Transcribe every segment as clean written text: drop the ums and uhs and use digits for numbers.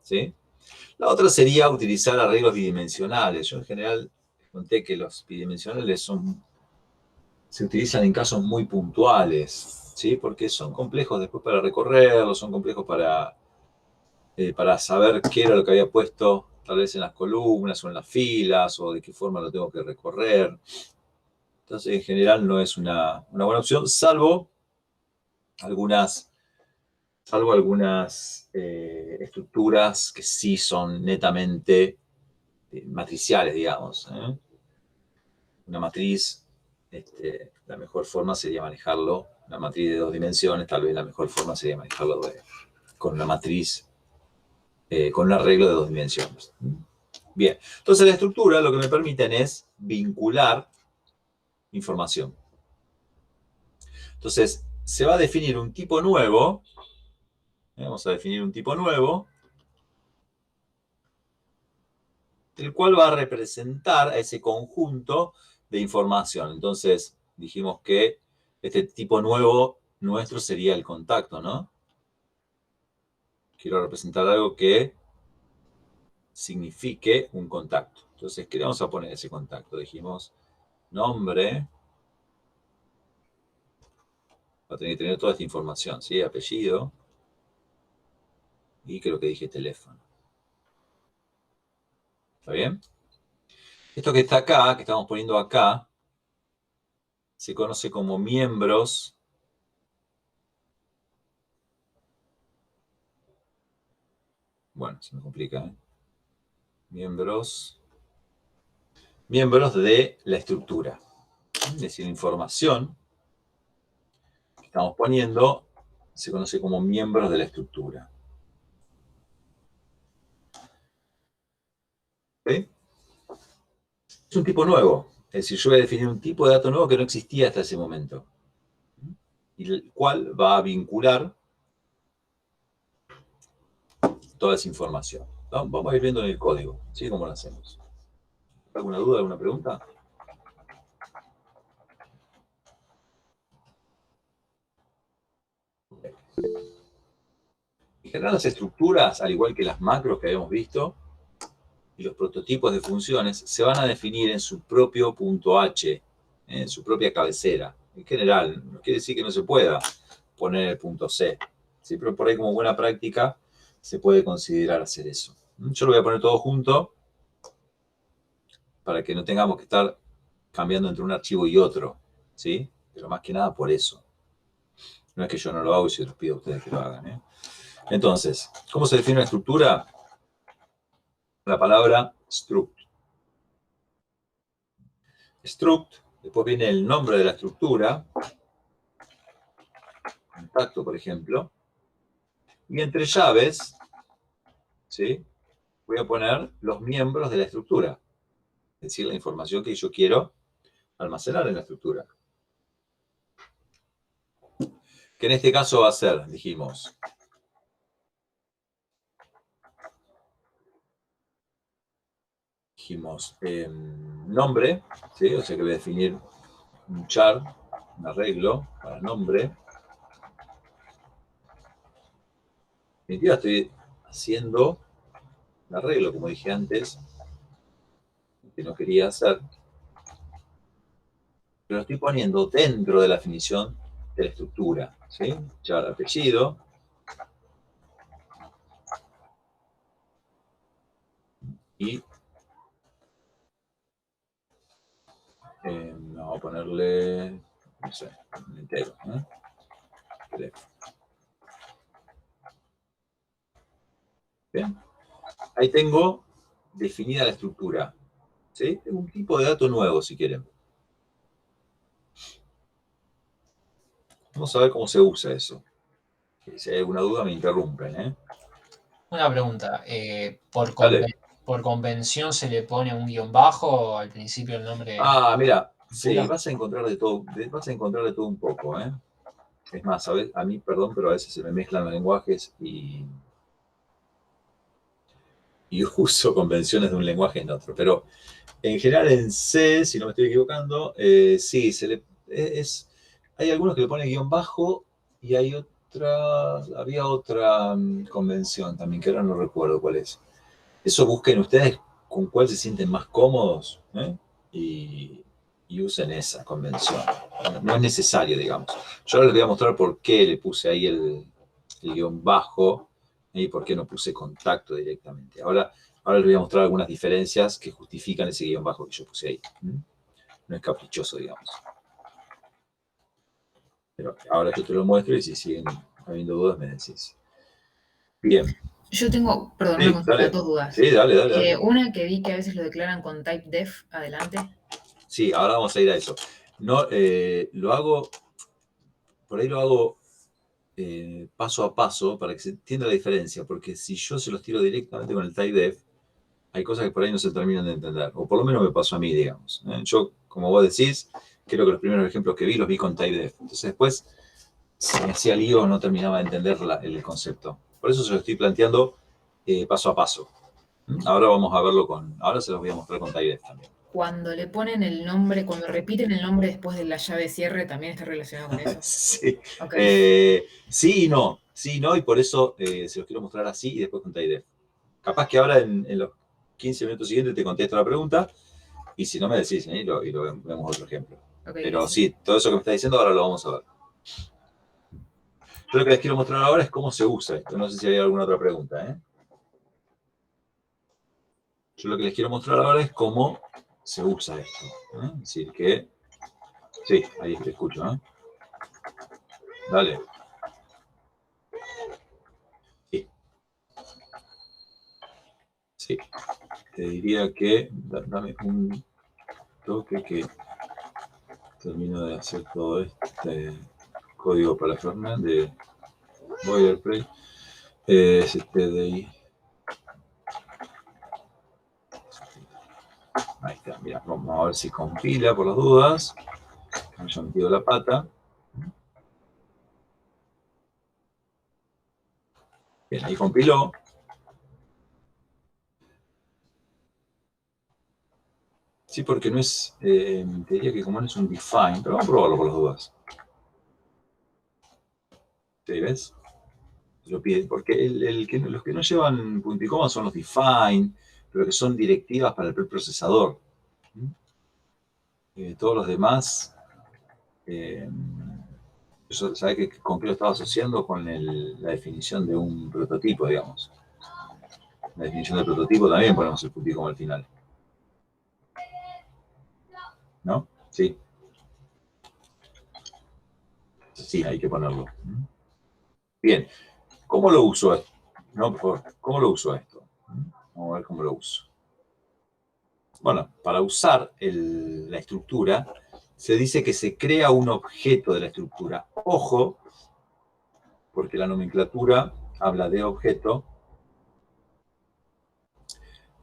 ¿sí? La otra sería utilizar arreglos bidimensionales. Yo en general conté que los bidimensionales se utilizan en casos muy puntuales, ¿sí? Porque son complejos después para recorrerlos, son complejos para saber qué era lo que había puesto tal vez en las columnas o en las filas o de qué forma lo tengo que recorrer. Entonces, en general no es una buena opción, salvo algunas estructuras que sí son netamente matriciales, digamos. Una matriz, la mejor forma sería manejarlo, una matriz de 2 dimensiones, tal vez la mejor forma sería manejarlo con una matriz, con un arreglo de 2 dimensiones. Bien, entonces la estructura lo que me permiten es vincular información. Entonces, se va a definir un tipo nuevo, vamos a definir un tipo nuevo, el cual va a representar a ese conjunto de información. Entonces, dijimos que este tipo nuevo nuestro sería el contacto, ¿no? Quiero representar algo que signifique un contacto. Entonces, ¿qué le vamos a poner a ese contacto? Dijimos nombre. Va a tener que tener toda esta información, ¿sí? Apellido. Y creo que dije teléfono. ¿Está bien? Esto que está acá, que estamos poniendo acá, se conoce como miembros. Bueno, se me complica, ¿eh? Miembros de la estructura. Es decir, la información que estamos poniendo se conoce como miembros de la estructura. ¿Sí? Es un tipo nuevo. Es decir, yo voy a definir un tipo de dato nuevo que no existía hasta ese momento. Y el cual va a vincular toda esa información. Vamos a ir viendo en el código, ¿sí? ¿Cómo lo hacemos? ¿Alguna duda, alguna pregunta? En general, las estructuras, al igual que las macros que habíamos visto, y los prototipos de funciones, se van a definir en su propio punto H, en su propia cabecera. En general, no quiere decir que no se pueda poner el punto C, ¿sí? Pero por ahí como buena práctica se puede considerar hacer eso. Yo lo voy a poner todo junto para que no tengamos que estar cambiando entre un archivo y otro, ¿sí? Pero más que nada por eso. No es que yo no lo hago y se los pido a ustedes que lo hagan, ¿eh? Entonces, ¿cómo se define una estructura? La palabra struct. Struct, después viene el nombre de la estructura, contacto, por ejemplo, y entre llaves, ¿sí? Voy a poner los miembros de la estructura, es decir, la información que yo quiero almacenar en la estructura. Que en este caso va a ser, dijimos, nombre, ¿sí? O sea que voy a definir un char, un arreglo para nombre. En definitiva estoy haciendo un arreglo, como dije antes, que no quería hacer, pero lo estoy poniendo dentro de la definición de la estructura, ¿sí? Char apellido. Y vamos a ponerle, no sé, un entero, ¿eh? Bien. Ahí tengo definida la estructura, ¿sí? Tengo un tipo de dato nuevo, si quieren. Vamos a ver cómo se usa eso. Si hay alguna duda, me interrumpen, ¿eh? Una pregunta. Dale. ¿Por convención se le pone un guión bajo al principio del nombre? Ah, mira, sí, ¿Pura? vas a encontrar de todo, vas a encontrar de todo un poco, ¿eh? Es más, a mí, perdón, pero a veces se me mezclan los lenguajes y uso convenciones de un lenguaje en otro. Pero en general en C, si no me estoy equivocando, sí, hay algunos que le ponen guión bajo y hay había otra convención también, que ahora no recuerdo cuál es. Eso busquen ustedes con cuál se sienten más cómodos, ¿eh? y usen esa convención. No es necesario, digamos. Yo ahora les voy a mostrar por qué le puse ahí el guión bajo y por qué no puse contacto directamente. Ahora les voy a mostrar algunas diferencias que justifican ese guión bajo que yo puse ahí. No es caprichoso, digamos. Pero ahora yo te lo muestro y si siguen habiendo dudas me decís. Bien. Yo tengo, perdón, Sí, una consulta, dale. dos dudas. Sí, dale. Una que vi que a veces lo declaran con type def adelante. Sí, ahora vamos a ir a eso. No, lo hago, por ahí lo hago paso a paso para que se entienda la diferencia, porque si yo se los tiro directamente con el type def, hay cosas que por ahí no se terminan de entender, o por lo menos me pasó a mí, digamos. Yo, como vos decís, creo que los primeros ejemplos que vi los vi con type def. Entonces después se me hacía lío, no terminaba de entender el concepto. Por eso se lo estoy planteando paso a paso. Ahora vamos a verlo ahora se los voy a mostrar con type def también. Cuando le ponen el nombre, cuando repiten el nombre después de la llave cierre, ¿también está relacionado con eso? Sí. Okay. Sí y no, y por eso se los quiero mostrar así y después con type def. Capaz que ahora en los 15 minutos siguientes te contesto la pregunta y si no me decís, y lo vemos otro ejemplo. Okay, pero sí, todo eso que me estás diciendo ahora lo vamos a ver. Yo lo que les quiero mostrar ahora es cómo se usa esto. No sé si hay alguna otra pregunta. Yo lo que les quiero mostrar ahora es cómo se usa esto. Es decir, que... Sí, ahí te escucho. Dale. Sí. Te diría que... Dame un toque que termino de hacer todo este código para Fernández de boilerplate. Es este de ahí. Ahí está, mira, vamos a ver si compila por las dudas. Me haya metido la pata. Bien, ahí compiló. Sí, porque no es, te diría que como no es un define, pero vamos a probarlo por las dudas. ¿Sí, ves? Lo piden, porque los que no llevan punto y coma son los define, pero que son directivas para el preprocesador. Todos los demás, ¿sabes con qué lo estaba asociando? Con la definición de un prototipo, digamos. La definición del prototipo también ponemos el punto y coma al final. ¿No? Sí. Sí, hay que ponerlo. Bien. ¿Cómo lo uso esto? No, por favor. ¿Cómo lo uso esto? Vamos a ver cómo lo uso. Bueno, para usar la estructura, se dice que se crea un objeto de la estructura. Ojo, porque la nomenclatura habla de objeto,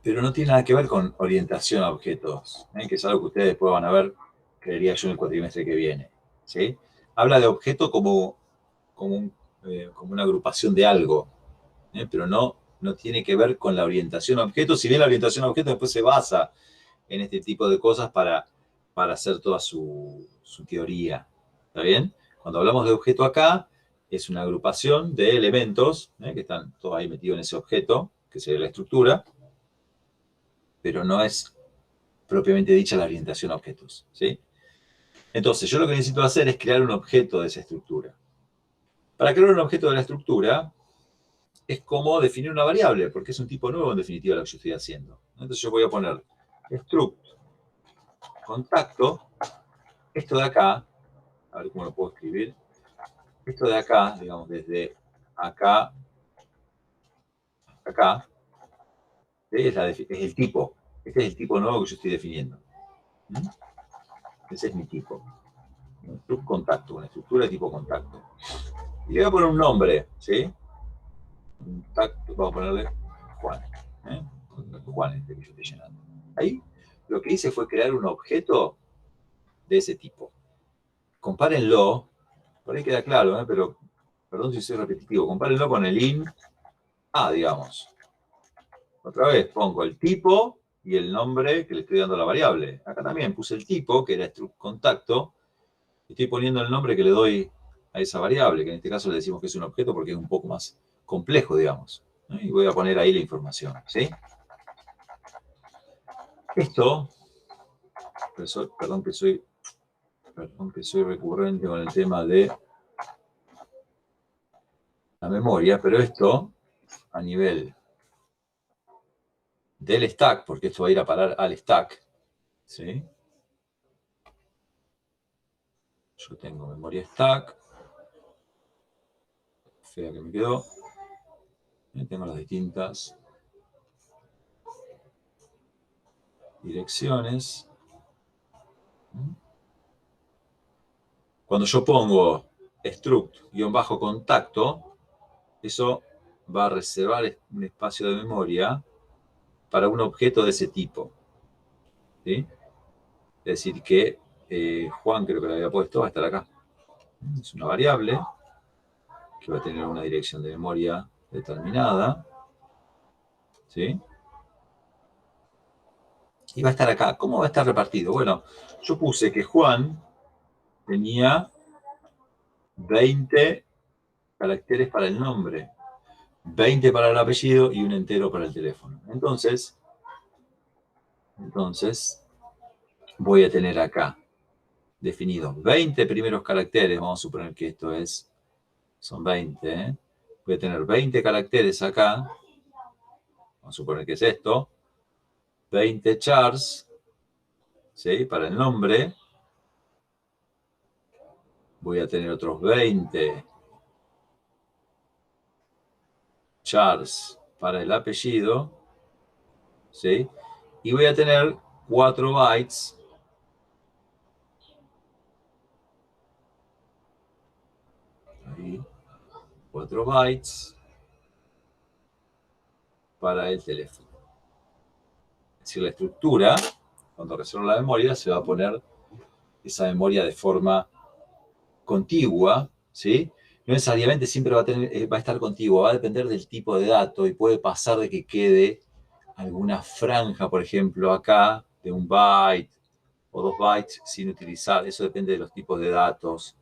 pero no tiene nada que ver con orientación a objetos, que es algo que ustedes después van a ver, creería yo, en el cuatrimestre que viene. ¿Sí? Habla de objeto como una agrupación de algo, pero no tiene que ver con la orientación a objetos, si bien la orientación a objetos después se basa en este tipo de cosas para hacer toda su teoría. ¿Está bien? Cuando hablamos de objeto acá, es una agrupación de elementos que están todos ahí metidos en ese objeto, que sería la estructura, pero no es propiamente dicha la orientación a objetos. ¿Sí? Entonces, yo lo que necesito hacer es crear un objeto de esa estructura. Para crear un objeto de la estructura, es como definir una variable, porque es un tipo nuevo en definitiva lo que yo estoy haciendo. Entonces yo voy a poner struct contacto, esto de acá, a ver cómo lo puedo escribir, esto de acá, digamos, desde acá, acá, es el tipo. Este es el tipo nuevo que yo estoy definiendo. Ese es mi tipo. Struct contacto, una estructura de tipo contacto. Y le voy a poner un nombre, ¿sí? Contacto, vamos a ponerle Juan. Juan este que yo estoy llenando. Ahí lo que hice fue crear un objeto de ese tipo. Compárenlo, por ahí queda claro, pero perdón si soy repetitivo, compárenlo con el int A, digamos. Otra vez pongo el tipo y el nombre que le estoy dando a la variable. Acá también puse el tipo, que era struct contacto, estoy poniendo el nombre que le doy a esa variable, que en este caso le decimos que es un objeto porque es un poco más complejo, digamos. Y voy a poner ahí la información, ¿sí? Esto, perdón que soy recurrente con el tema de la memoria, pero esto a nivel del stack, porque esto va a ir a parar al stack, ¿sí? Yo tengo memoria stack, fea que me quedó, tengo las distintas direcciones. Cuando yo pongo struct-contacto, eso va a reservar un espacio de memoria para un objeto de ese tipo, ¿sí? Es decir que Juan, creo que lo había puesto, va a estar acá. Es una variable que va a tener una dirección de memoria determinada, ¿sí? Y va a estar acá. ¿Cómo va a estar repartido? Bueno, yo puse que Juan tenía 20 caracteres para el nombre, 20 para el apellido y un entero para el teléfono. Entonces voy a tener acá definidos 20 primeros caracteres. Vamos a suponer que esto son 20. ¿eh? Voy a tener 20 caracteres acá. Vamos a suponer que es esto. 20 chars, ¿sí? Para el nombre. Voy a tener otros 20 chars para el apellido, ¿sí? Y voy a tener 4 bytes ahí, 4 bytes para el teléfono. Es decir, la estructura, cuando reservo la memoria, se va a poner esa memoria de forma contigua, ¿sí? No necesariamente siempre va a estar contigua, va a depender del tipo de dato y puede pasar de que quede alguna franja, por ejemplo, acá, de 1 byte o 2 bytes sin utilizar. Eso depende de los tipos de datos.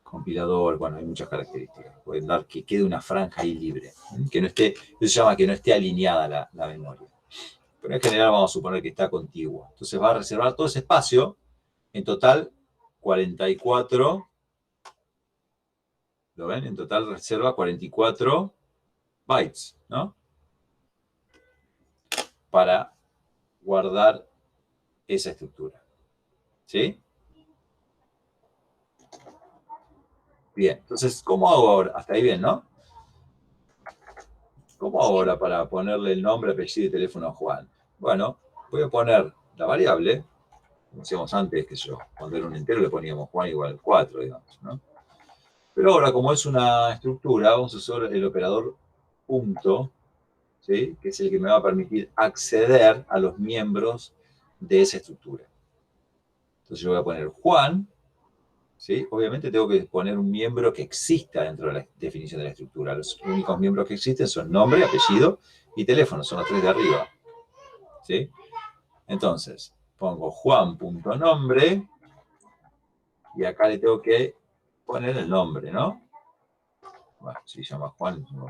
Compilador, bueno, hay muchas características. Pueden dar que quede una franja ahí libre, que no esté, eso se llama que no esté alineada la memoria. Pero en general vamos a suponer que está contigua. Entonces va a reservar todo ese espacio, en total 44, ¿lo ven? En total reserva 44 bytes, ¿no? Para guardar esa estructura. ¿Sí? Bien, entonces, ¿cómo hago ahora? Hasta ahí bien, ¿no? ¿Cómo hago ahora para ponerle el nombre, apellido y teléfono a Juan? Bueno, voy a poner la variable, como decíamos antes, que yo, cuando era un entero le poníamos Juan igual 4, digamos, ¿no? Pero ahora, como es una estructura, vamos a usar el operador punto, ¿sí? Que es el que me va a permitir acceder a los miembros de esa estructura. Entonces yo voy a poner Juan, ¿sí? Obviamente tengo que poner un miembro que exista dentro de la definición de la estructura. Los únicos miembros que existen son nombre, apellido y teléfono, son los 3 de arriba, ¿sí? Entonces, pongo Juan.nombre y acá le tengo que poner el nombre, ¿no? Bueno, si se llama Juan, no,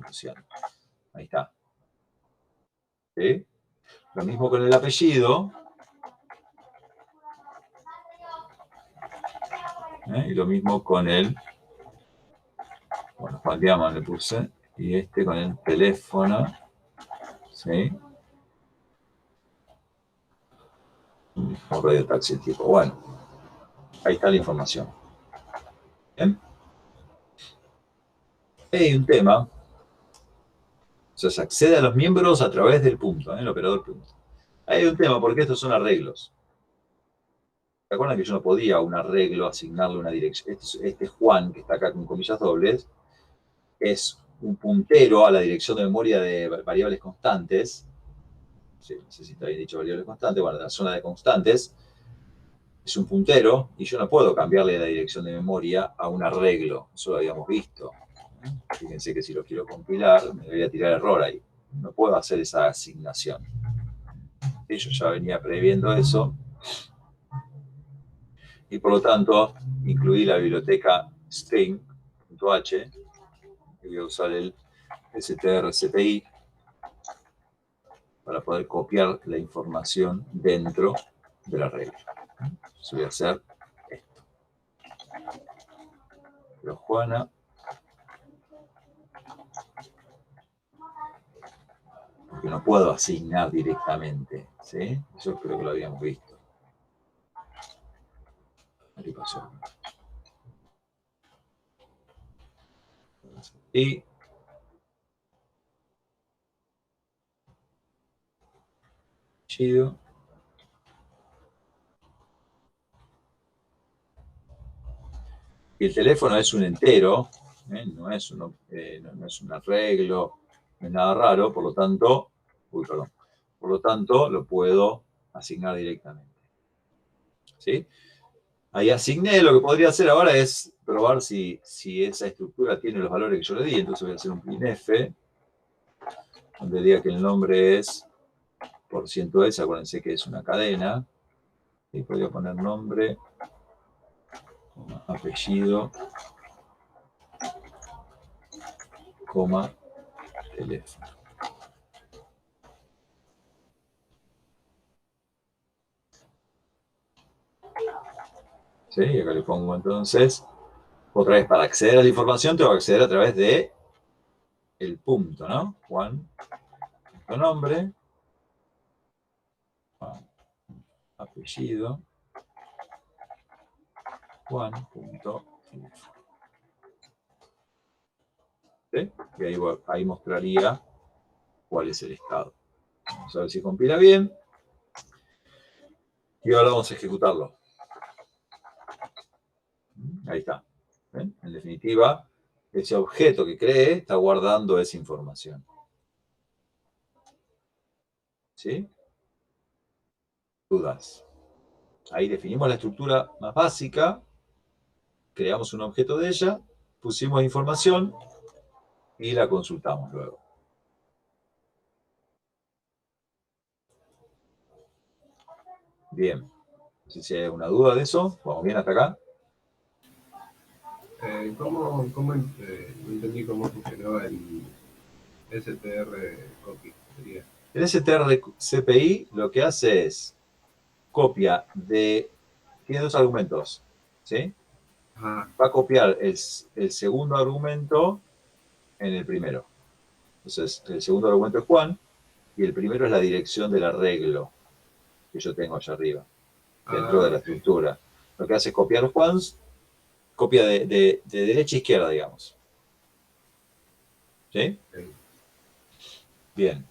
Luciano. Ahí está. ¿Sí? Lo mismo con el apellido. Y lo mismo con el, bueno, Juan Diamant le puse, y este con el teléfono, ¿sí? Un radio taxi tipo, bueno, ahí está la información. ¿Bien? Hay un tema, o sea, se accede a los miembros a través del punto, el operador punto. Hay un tema, porque estos son arreglos. ¿Se acuerdan que yo no podía a un arreglo asignarle una dirección? Este Juan, que está acá con comillas dobles, es un puntero a la dirección de memoria de variables constantes. Sí, no sé si está bien dicho variables constantes. Bueno, la zona de constantes es un puntero y yo no puedo cambiarle la dirección de memoria a un arreglo. Eso lo habíamos visto. Fíjense que si lo quiero compilar, me voy a tirar error ahí. No puedo hacer esa asignación. Yo ya venía previendo eso. Y por lo tanto, incluí la biblioteca string.h, y voy a usar el strcpy para poder copiar la información dentro de la regla. Entonces voy a hacer esto. Pero Juana, porque no puedo asignar directamente, ¿sí? Eso creo que lo habíamos visto. Aquí pasó. Y chido. Y el teléfono es un entero, no es un arreglo, no es nada raro, por lo tanto, lo puedo asignar directamente. ¿Sí? Ahí asigné, lo que podría hacer ahora es probar si esa estructura tiene los valores que yo le di, entonces voy a hacer un printf, donde diga que el nombre es %s, acuérdense que es una cadena, y podría poner nombre, apellido, teléfono. ¿Sí? Y acá le pongo entonces, otra vez para acceder a la información tengo que acceder a través de el punto, ¿no? Juan, nombre, Juan, apellido, Juan.teléfono. ¿Sí? Y ahí mostraría cuál es el estado. Vamos a ver si compila bien. Y ahora vamos a ejecutarlo. Ahí está. ¿Ven? En definitiva, ese objeto que cree está guardando esa información. ¿Sí? Dudas. Ahí definimos la estructura más básica, creamos un objeto de ella, pusimos información y la consultamos luego. Bien. No sé si hay alguna duda de eso. ¿Vamos bien hasta acá? No entendí cómo funcionaba el strcpy. El strcpy lo que hace es copia de... Tiene dos argumentos, ¿sí? Ajá. Va a copiar el segundo argumento en el primero. Entonces, el segundo argumento es Juan y el primero es la dirección del arreglo que yo tengo allá arriba, dentro de la estructura. Lo que hace es copiar Juans, copia de derecha a izquierda, digamos. ¿Sí? Bien.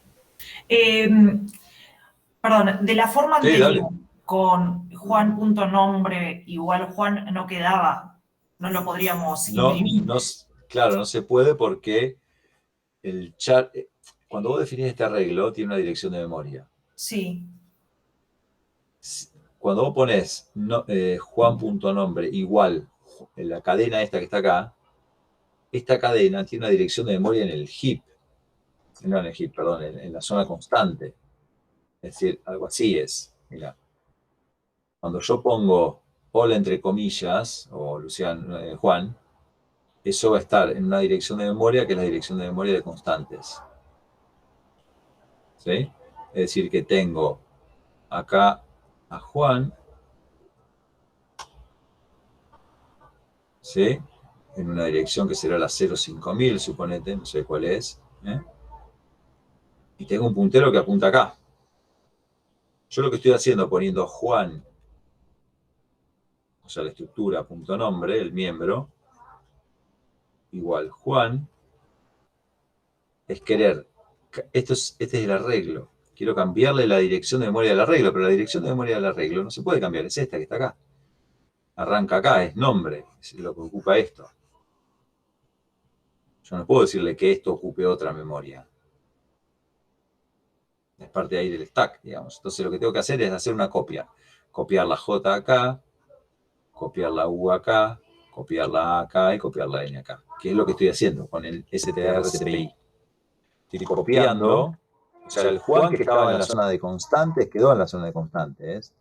Perdón, de la forma Sí, anterior, dale. con Juan.nombre igual Juan no quedaba, no lo podríamos imprimir. Claro, no se puede porque el chat, cuando vos definís este arreglo, tiene una dirección de memoria. Sí. Cuando vos pones Juan.nombre igual en la cadena esta que está acá, esta cadena tiene una dirección de memoria en el heap. No en el heap, perdón, en la zona constante. Es decir, algo así es. Mira. Cuando yo pongo hola entre comillas, o Juan, eso va a estar en una dirección de memoria que es la dirección de memoria de constantes. ¿Sí? Es decir, que tengo acá a Juan, ¿sí? En una dirección que será la 05000, suponete, no sé cuál es. Y tengo un puntero que apunta acá. Yo lo que estoy haciendo, poniendo Juan, o sea, la estructura, punto nombre, el miembro, igual Juan, es querer, este es el arreglo. Quiero cambiarle la dirección de memoria del arreglo, pero la dirección de memoria del arreglo no se puede cambiar, es esta que está acá. Arranca acá, es nombre, es lo que ocupa esto. Yo no puedo decirle que esto ocupe otra memoria. Es parte ahí del stack, digamos. Entonces lo que tengo que hacer es hacer una copia. Copiar la J acá, copiar la U acá, copiar la A acá y copiar la N acá. Que es lo que estoy haciendo con el strcpy. Estoy copiando, o sea, el Juan que estaba en la zona de constantes quedó en la zona de constantes.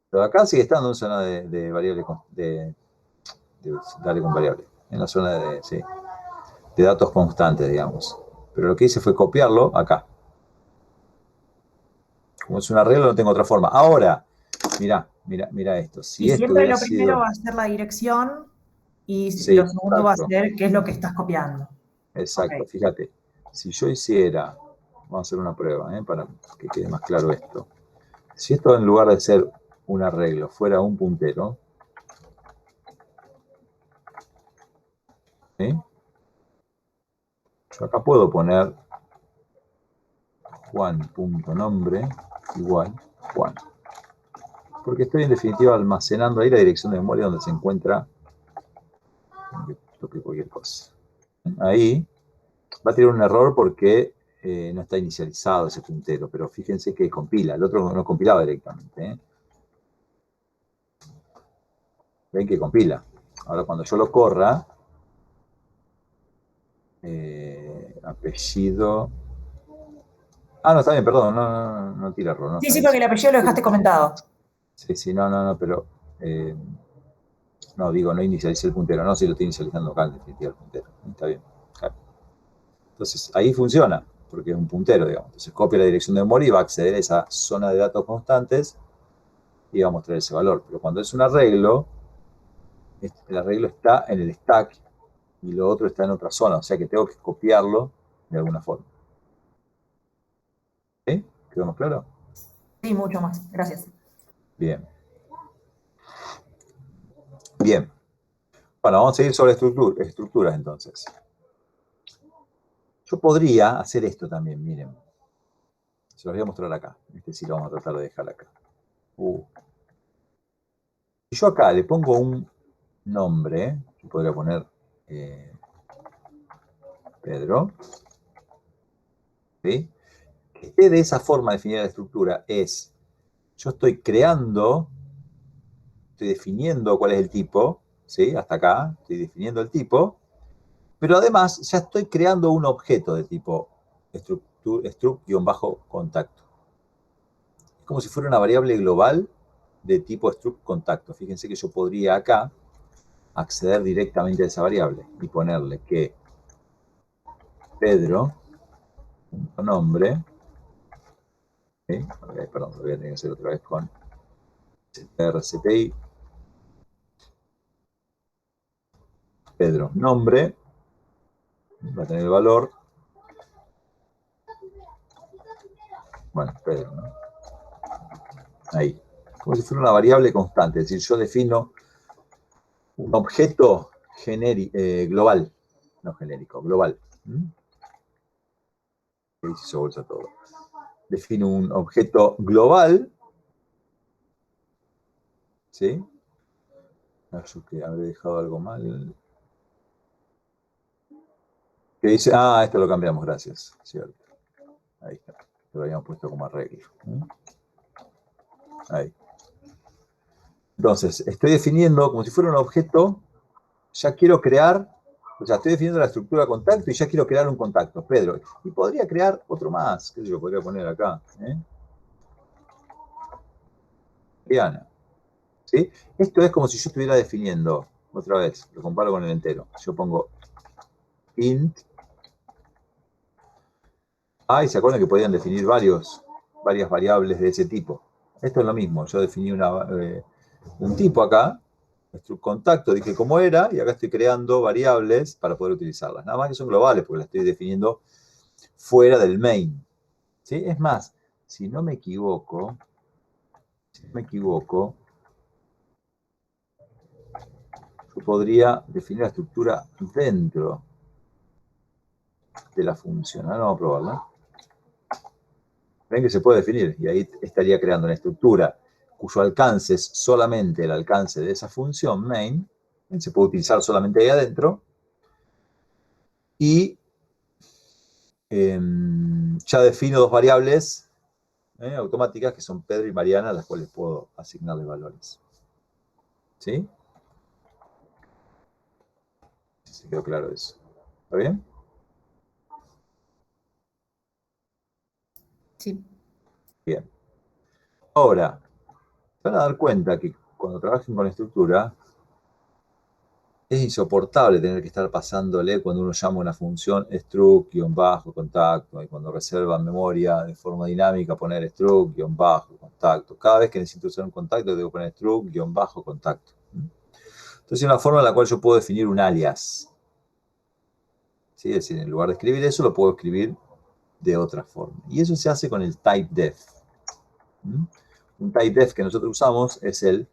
Pero acá sigue estando en zona de variable, dale con variable, en la zona sí, de datos constantes, digamos. Pero lo que hice fue copiarlo acá. Como es un arreglo, no tengo otra forma. Ahora, mira esto. Si Y esto siempre hubiera lo primero sido... va a ser la dirección y Sí, lo segundo va a exacto. ser qué es lo que estás copiando. Exacto, Ok. fíjate. Si yo hiciera... Vamos a hacer una prueba, para que quede más claro esto. Si esto en lugar de ser un arreglo fuera un puntero, ¿sí? Yo acá puedo poner Juan.nombre igual Juan. Porque estoy en definitiva almacenando ahí la dirección de memoria donde se encuentra cualquier cosa. Ahí va a tener un error porque no está inicializado ese puntero, pero fíjense que compila. El otro no compilaba directamente. Ven que compila. Ahora cuando yo lo corra, apellido... Ah, no, está bien, perdón, no tira error, no, Sí, está sí, bien. porque el apellido lo dejaste comentado. Sí, no, pero... no, digo, no inicialicé el puntero, no, si lo estoy inicializando acá en definitiva el puntero. Está bien, claro. Entonces, ahí funciona, porque es un puntero, digamos. Entonces, copia la dirección de memoria y va a acceder a esa zona de datos constantes y va a mostrar ese valor. Pero cuando es un arreglo, el arreglo está en el stack y lo otro está en otra zona, o sea que tengo que copiarlo de alguna forma. ¿Sí? ¿Quedó más claro? Sí, mucho más. Gracias. Bien. Bien. Bueno, vamos a seguir sobre estructuras entonces. Yo podría hacer esto también, miren. Se los voy a mostrar acá. Este sí lo vamos a tratar de dejar acá. Si yo acá le pongo un nombre, yo podría poner Pedro, ¿sí? Que esté de esa forma definida la estructura es, yo estoy creando, estoy definiendo cuál es el tipo, ¿sí? Hasta acá, estoy definiendo el tipo, pero además ya estoy creando un objeto de tipo struct-contacto. Es como si fuera una variable global de tipo struct-contacto. Fíjense que yo podría acá acceder directamente a esa variable y ponerle que Pedro, nombre, ¿sí? Perdón, lo voy a tener que hacer otra vez con RCTI, Pedro, nombre, va a tener el valor, bueno, Pedro, ¿no? Ahí, como si fuera una variable constante, es decir, yo defino un objeto global, no genérico, global. Ahí se hizo bolsa todo. Defino un objeto global, ¿sí? Yo que habré dejado algo mal. Que dice, esto lo cambiamos, gracias, cierto. Ahí está, lo habíamos puesto como arreglo. Ahí. Entonces, estoy definiendo como si fuera un objeto, ya quiero crear, o sea, estoy definiendo la estructura de contacto y ya quiero crear un contacto, Pedro. Y podría crear otro más, que yo podría poner acá. Diana. ¿Sí? Esto es como si yo estuviera definiendo, otra vez, lo comparo con el entero. Yo pongo int. Y se acuerdan que podían definir varias variables de ese tipo. Esto es lo mismo, yo definí un tipo acá, contacto, dije cómo era, y acá estoy creando variables para poder utilizarlas. Nada más que son globales, porque las estoy definiendo fuera del main. ¿Sí? Es más, si no me equivoco, yo podría definir la estructura dentro de la función. Ahora vamos a probarla. Ven que se puede definir, y ahí estaría creando una estructura cuyo alcance es solamente el alcance de esa función main, se puede utilizar solamente ahí adentro, y ya defino dos variables automáticas que son Pedro y Mariana, a las cuales puedo asignarle valores. ¿Sí? Se quedó claro eso. ¿Está bien? Sí. Bien. Ahora, van a dar cuenta que cuando trabajen con estructura, es insoportable tener que estar pasándole cuando uno llama una función struct-contacto, y cuando reserva memoria de forma dinámica poner struct-contacto. Cada vez que necesito usar un contacto, debo poner struct-contacto. Entonces, es una forma en la cual yo puedo definir un alias. ¿Sí? Es decir, en lugar de escribir eso, lo puedo escribir de otra forma. Y eso se hace con el typedef. Un typedef que nosotros usamos es el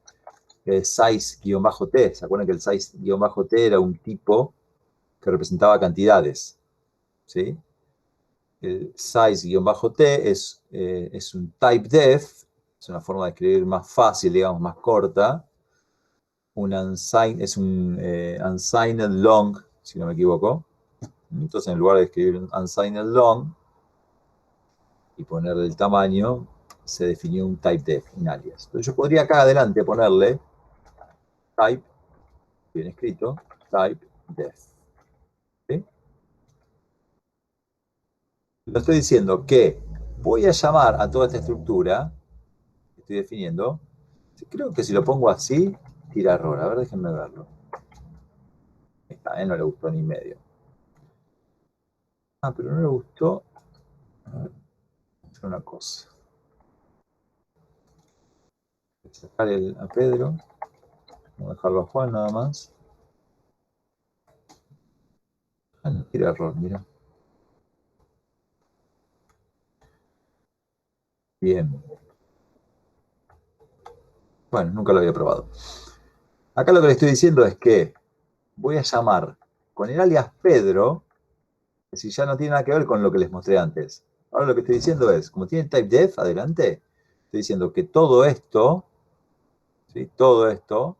size-t. ¿Se acuerdan que el size-t era un tipo que representaba cantidades? ¿Sí? El size-t es un typedef, es una forma de escribir más fácil, digamos, más corta. Es un unsigned long, si no me equivoco. Entonces, en lugar de escribir un unsigned long y ponerle el tamaño, se definió un typedef, un alias. Entonces, yo podría acá adelante ponerle type, bien escrito, typedef. ¿Sí? Lo estoy diciendo que voy a llamar a toda esta estructura que estoy definiendo. Creo que si lo pongo así, tira error. A ver, déjenme verlo. Ahí está, no le gustó ni medio. Ah, pero no le gustó. A ver, hacer una cosa. Voy a sacar a Pedro. Vamos a dejarlo a Juan nada más. Ah, no, tira error, mira. Bien. Bueno, nunca lo había probado. Acá lo que le estoy diciendo es que voy a llamar con el alias Pedro, que si ya no tiene nada que ver con lo que les mostré antes. Ahora lo que estoy diciendo es, como tiene typedef adelante, estoy diciendo que todo esto, ¿sí? Todo esto,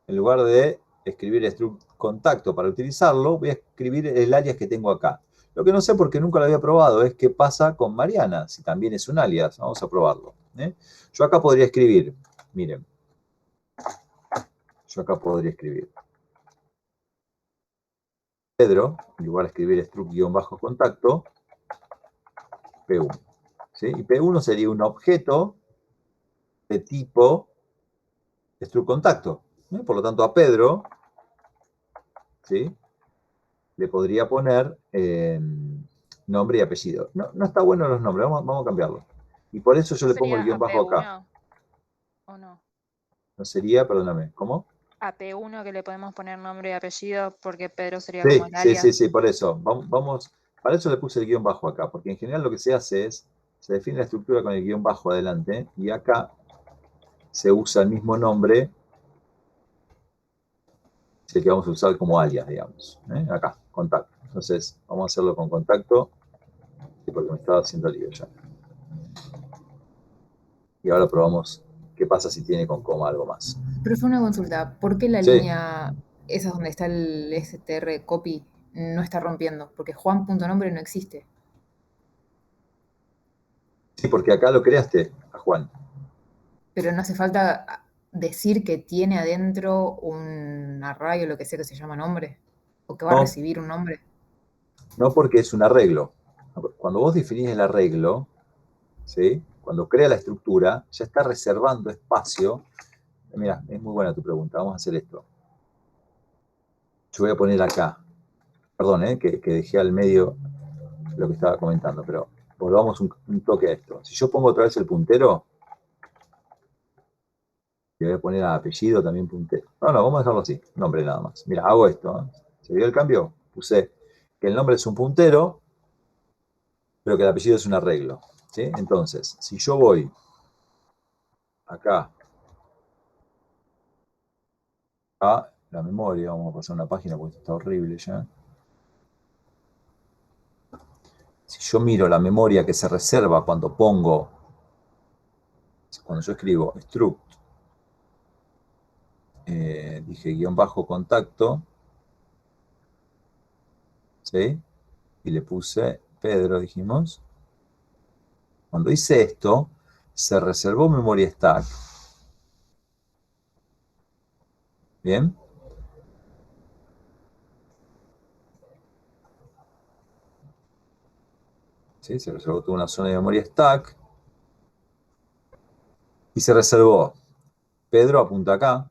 en lugar de escribir struct contacto para utilizarlo, voy a escribir el alias que tengo acá. Lo que no sé porque nunca lo había probado es qué pasa con Mariana, si también es un alias. Vamos a probarlo. Yo acá podría escribir, miren, yo acá podría escribir Pedro, en lugar de escribir struct-contacto, P1. ¿Sí? Y P1 sería un objeto de tipo struct contacto. Por lo tanto, a Pedro, ¿sí? Le podría poner nombre y apellido. No, no está bueno los nombres, vamos a cambiarlo. Y por eso yo le pongo el ¿Sería guión bajo acá. AP1 o no? No sería, perdóname, ¿cómo? AP1 que le podemos poner nombre y apellido porque Pedro sería como Sí, el sí, alias. sí, sí, por eso. Para eso le puse el guión bajo acá, porque en general lo que se hace es, se define la estructura con el guión bajo adelante, y acá se usa el mismo nombre, es el que vamos a usar como alias, digamos. Acá, contacto. Entonces, vamos a hacerlo con contacto, porque me estaba haciendo lío ya. Y ahora probamos qué pasa si tiene con coma algo más. Pero fue una consulta. ¿Por qué la Sí, línea, esa donde está el str copy, no está rompiendo? Porque Juan.nombre no existe. sí, porque acá lo creaste a Juan. Pero no hace falta decir que tiene adentro un array o lo que sea que se llama nombre. O que va a No, recibir un nombre. no porque es un arreglo. Cuando vos definís el arreglo, ¿sí? Cuando crea la estructura, ya está reservando espacio. Mira, es muy buena tu pregunta. Vamos a hacer esto. Yo voy a poner acá. Perdón, que dejé al medio lo que estaba comentando, pero volvamos un toque a esto. Si yo pongo otra vez el puntero, le voy a poner a apellido también puntero. No, vamos a dejarlo así. Nombre nada más. Mira, hago esto. ¿Se vio el cambio? Puse que el nombre es un puntero, pero que el apellido es un arreglo. ¿Sí? Entonces, si yo voy acá a la memoria, vamos a pasar una página porque esto está horrible ya. Si yo miro la memoria que se reserva cuando yo escribo struct, dije guión bajo contacto, ¿sí? Y le puse Pedro, dijimos. Cuando hice esto, se reservó memoria stack. ¿Bien? ¿Sí? Se reservó toda una zona de memoria stack. Y se reservó Pedro apunta acá.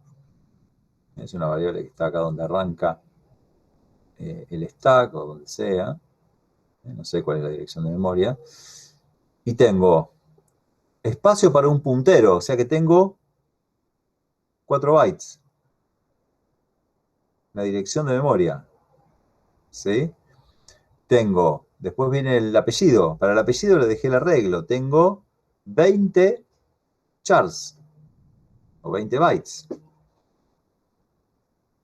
Es una variable que está acá donde arranca el stack o donde sea. No sé cuál es la dirección de memoria. Y tengo espacio para un puntero, o sea que tengo 4 bytes. La dirección de memoria. ¿Sí? Tengo, después viene el apellido. Para el apellido le dejé el arreglo. Tengo 20 chars o 20 bytes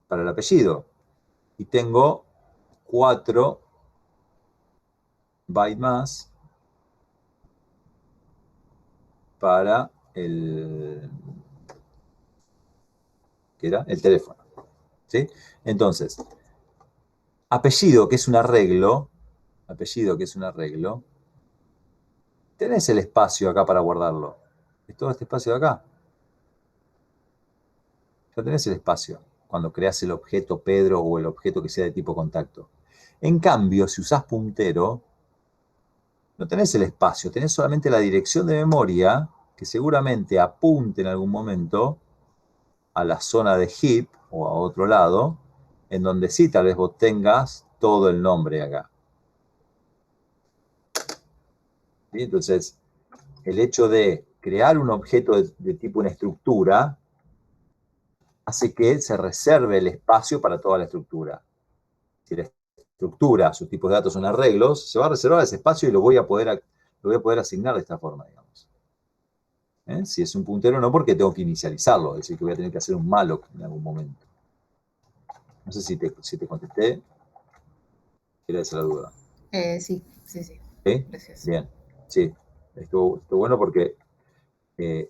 para el apellido. Y tengo 4 bytes más para el, ¿qué era? El teléfono. ¿Sí? Entonces, apellido, que es un arreglo, tenés el espacio acá para guardarlo. Es todo este espacio de acá. Ya tenés el espacio cuando creas el objeto Pedro o el objeto que sea de tipo contacto. En cambio, si usás puntero, no tenés el espacio, tenés solamente la dirección de memoria que seguramente apunte en algún momento a la zona de heap o a otro lado, en donde sí tal vez vos tengas todo el nombre acá. ¿Sí? Entonces, el hecho de crear un objeto de tipo una estructura hace que se reserve el espacio para toda la estructura. Si la estructura, sus tipos de datos son arreglos, se va a reservar ese espacio y lo voy a poder asignar de esta forma, digamos. Si es un puntero, no, porque tengo que inicializarlo, es decir, que voy a tener que hacer un malloc en algún momento. No sé si te contesté. Era esa la duda. Sí. ¿Sí? Gracias. Bien. Sí. Esto bueno porque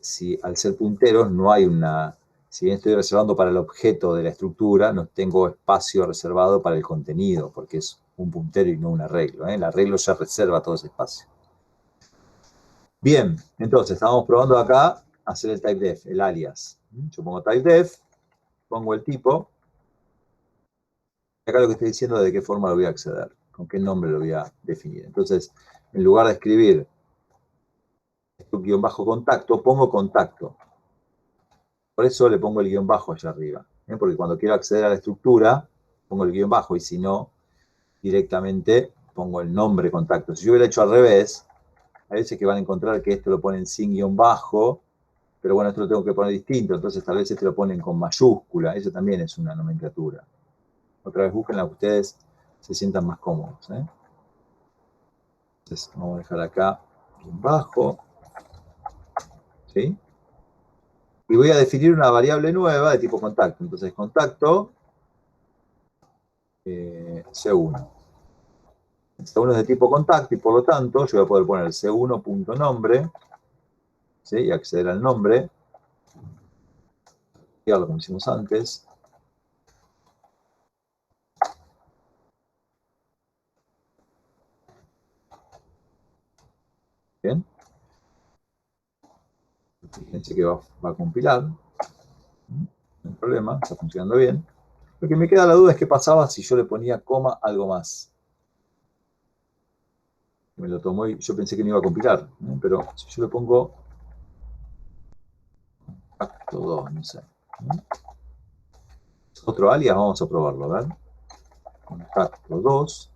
si al ser punteros no hay una... Si bien estoy reservando para el objeto de la estructura, no tengo espacio reservado para el contenido, porque es un puntero y no un arreglo. El arreglo ya reserva todo ese espacio. Bien, entonces estamos probando acá hacer el typedef, el alias. Yo pongo typedef, pongo el tipo. Acá lo que estoy diciendo es de qué forma lo voy a acceder, con qué nombre lo voy a definir. Entonces, en lugar de escribir esto guión bajo contacto, pongo contacto. Por eso le pongo el guión bajo allá arriba. Porque cuando quiero acceder a la estructura, pongo el guión bajo y si no, directamente pongo el nombre contacto. Si yo hubiera hecho al revés, hay veces que van a encontrar que esto lo ponen sin guión bajo, pero bueno, esto lo tengo que poner distinto, entonces tal vez este lo ponen con mayúscula. Eso también es una nomenclatura. Otra vez busquen la que ustedes se sientan más cómodos. Entonces vamos a dejar acá guión bajo. ¿Sí? Y voy a definir una variable nueva de tipo contacto. Entonces, contacto C1. C1 es de tipo contacto y por lo tanto yo voy a poder poner C1.nombre, ¿sí? Y acceder al nombre. Copiarlo como hicimos antes. Bien. Fíjense que va a compilar. No hay problema, está funcionando bien. Lo que me queda la duda es qué pasaba si yo le ponía coma algo más. Me lo tomó y yo pensé que no iba a compilar, pero si yo le pongo contacto 2, no sé. Otro alias, vamos a probarlo, a ver. Contacto 2.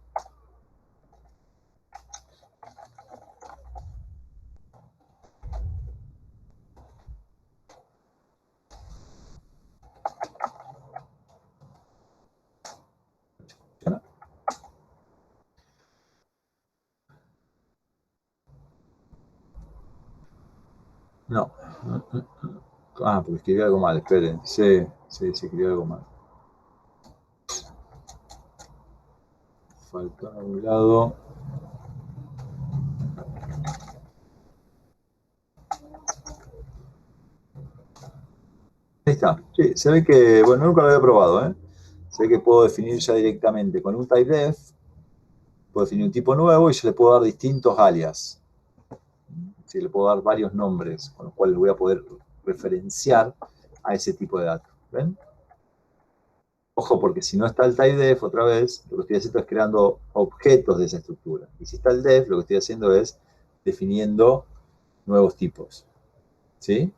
No. Ah, porque escribí algo mal, esperen. Sí, escribí algo mal. Falta a un lado. Ahí está. Sí, se ve que, bueno, nunca lo había probado, ¿eh? Se ve que puedo definir ya directamente con un typedef. Puedo definir un tipo nuevo y yo le puedo dar distintos alias. Sí, le puedo dar varios nombres, con los cuales voy a poder referenciar a ese tipo de datos. ¿Ven? Ojo, porque si no está el typedef, otra vez, lo que estoy haciendo es creando objetos de esa estructura. Y si está el def, lo que estoy haciendo es definiendo nuevos tipos. ¿Sí?